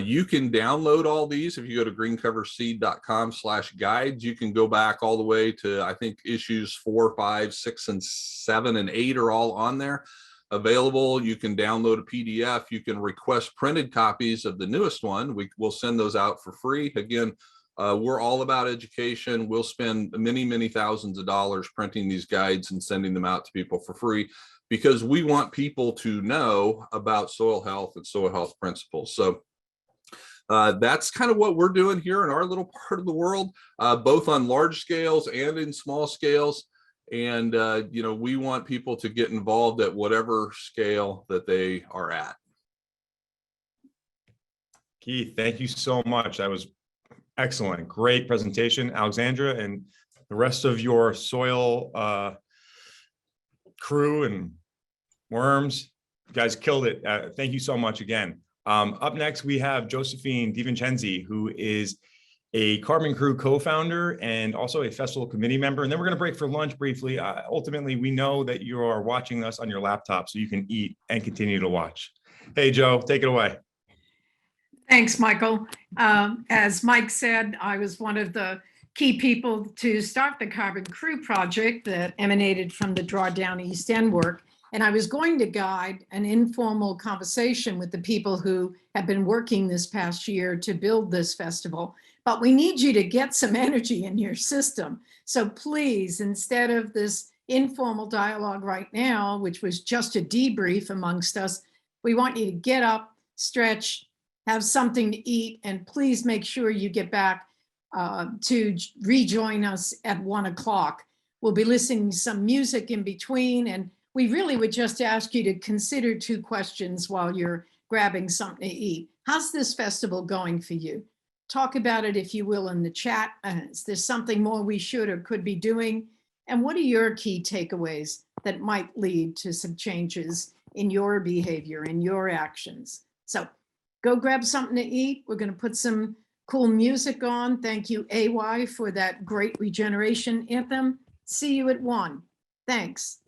You can download all these if you go to greencoverseed.com/guides. You can go back all the way to, I think, issues 4, 5, 6, and 7, and 8 are all on there available. You can download a PDF. You can request printed copies of the newest one. We'll send those out for free. Again, we're all about education. We'll spend many, many thousands of dollars printing these guides and sending them out to people for free, because we want people to know about soil health and soil health principles. So that's kind of what we're doing here in our little part of the world, both on large scales and in small scales. And, you know, we want people to get involved at whatever scale that they are at. Keith, thank you so much. That was excellent. Great presentation, Alexandra, and the rest of your soil crew and worms. You guys killed it. Thank you so much again. Up next, we have Josephine DiVincenzi, who is a Carbon Crew co-founder and also a festival committee member. And then we're going to break for lunch briefly. Ultimately, we know that you are watching us on your laptop, so you can eat and continue to watch. Hey, Joe, take it away. Thanks, Michael. As Mike said, I was one of the key people to start the Carbon Crew project that emanated from the Drawdown East End work. And I was going to guide an informal conversation with the people who have been working this past year to build this festival. But we need you to get some energy in your system. So please, instead of this informal dialogue right now, which was just a debrief amongst us, we want you to get up, stretch, have something to eat, and please make sure you get back to rejoin us at 1 o'clock. We'll be listening to some music in between, and we really would just ask you to consider 2 questions while you're grabbing something to eat. How's this festival going for you? Talk about it, if you will, in the chat. Is there something more we should or could be doing? And what are your key takeaways that might lead to some changes in your behavior, in your actions? So go grab something to eat. We're going to put some cool music on. Thank you, AY, for that great regeneration anthem. See you at 1. Thanks.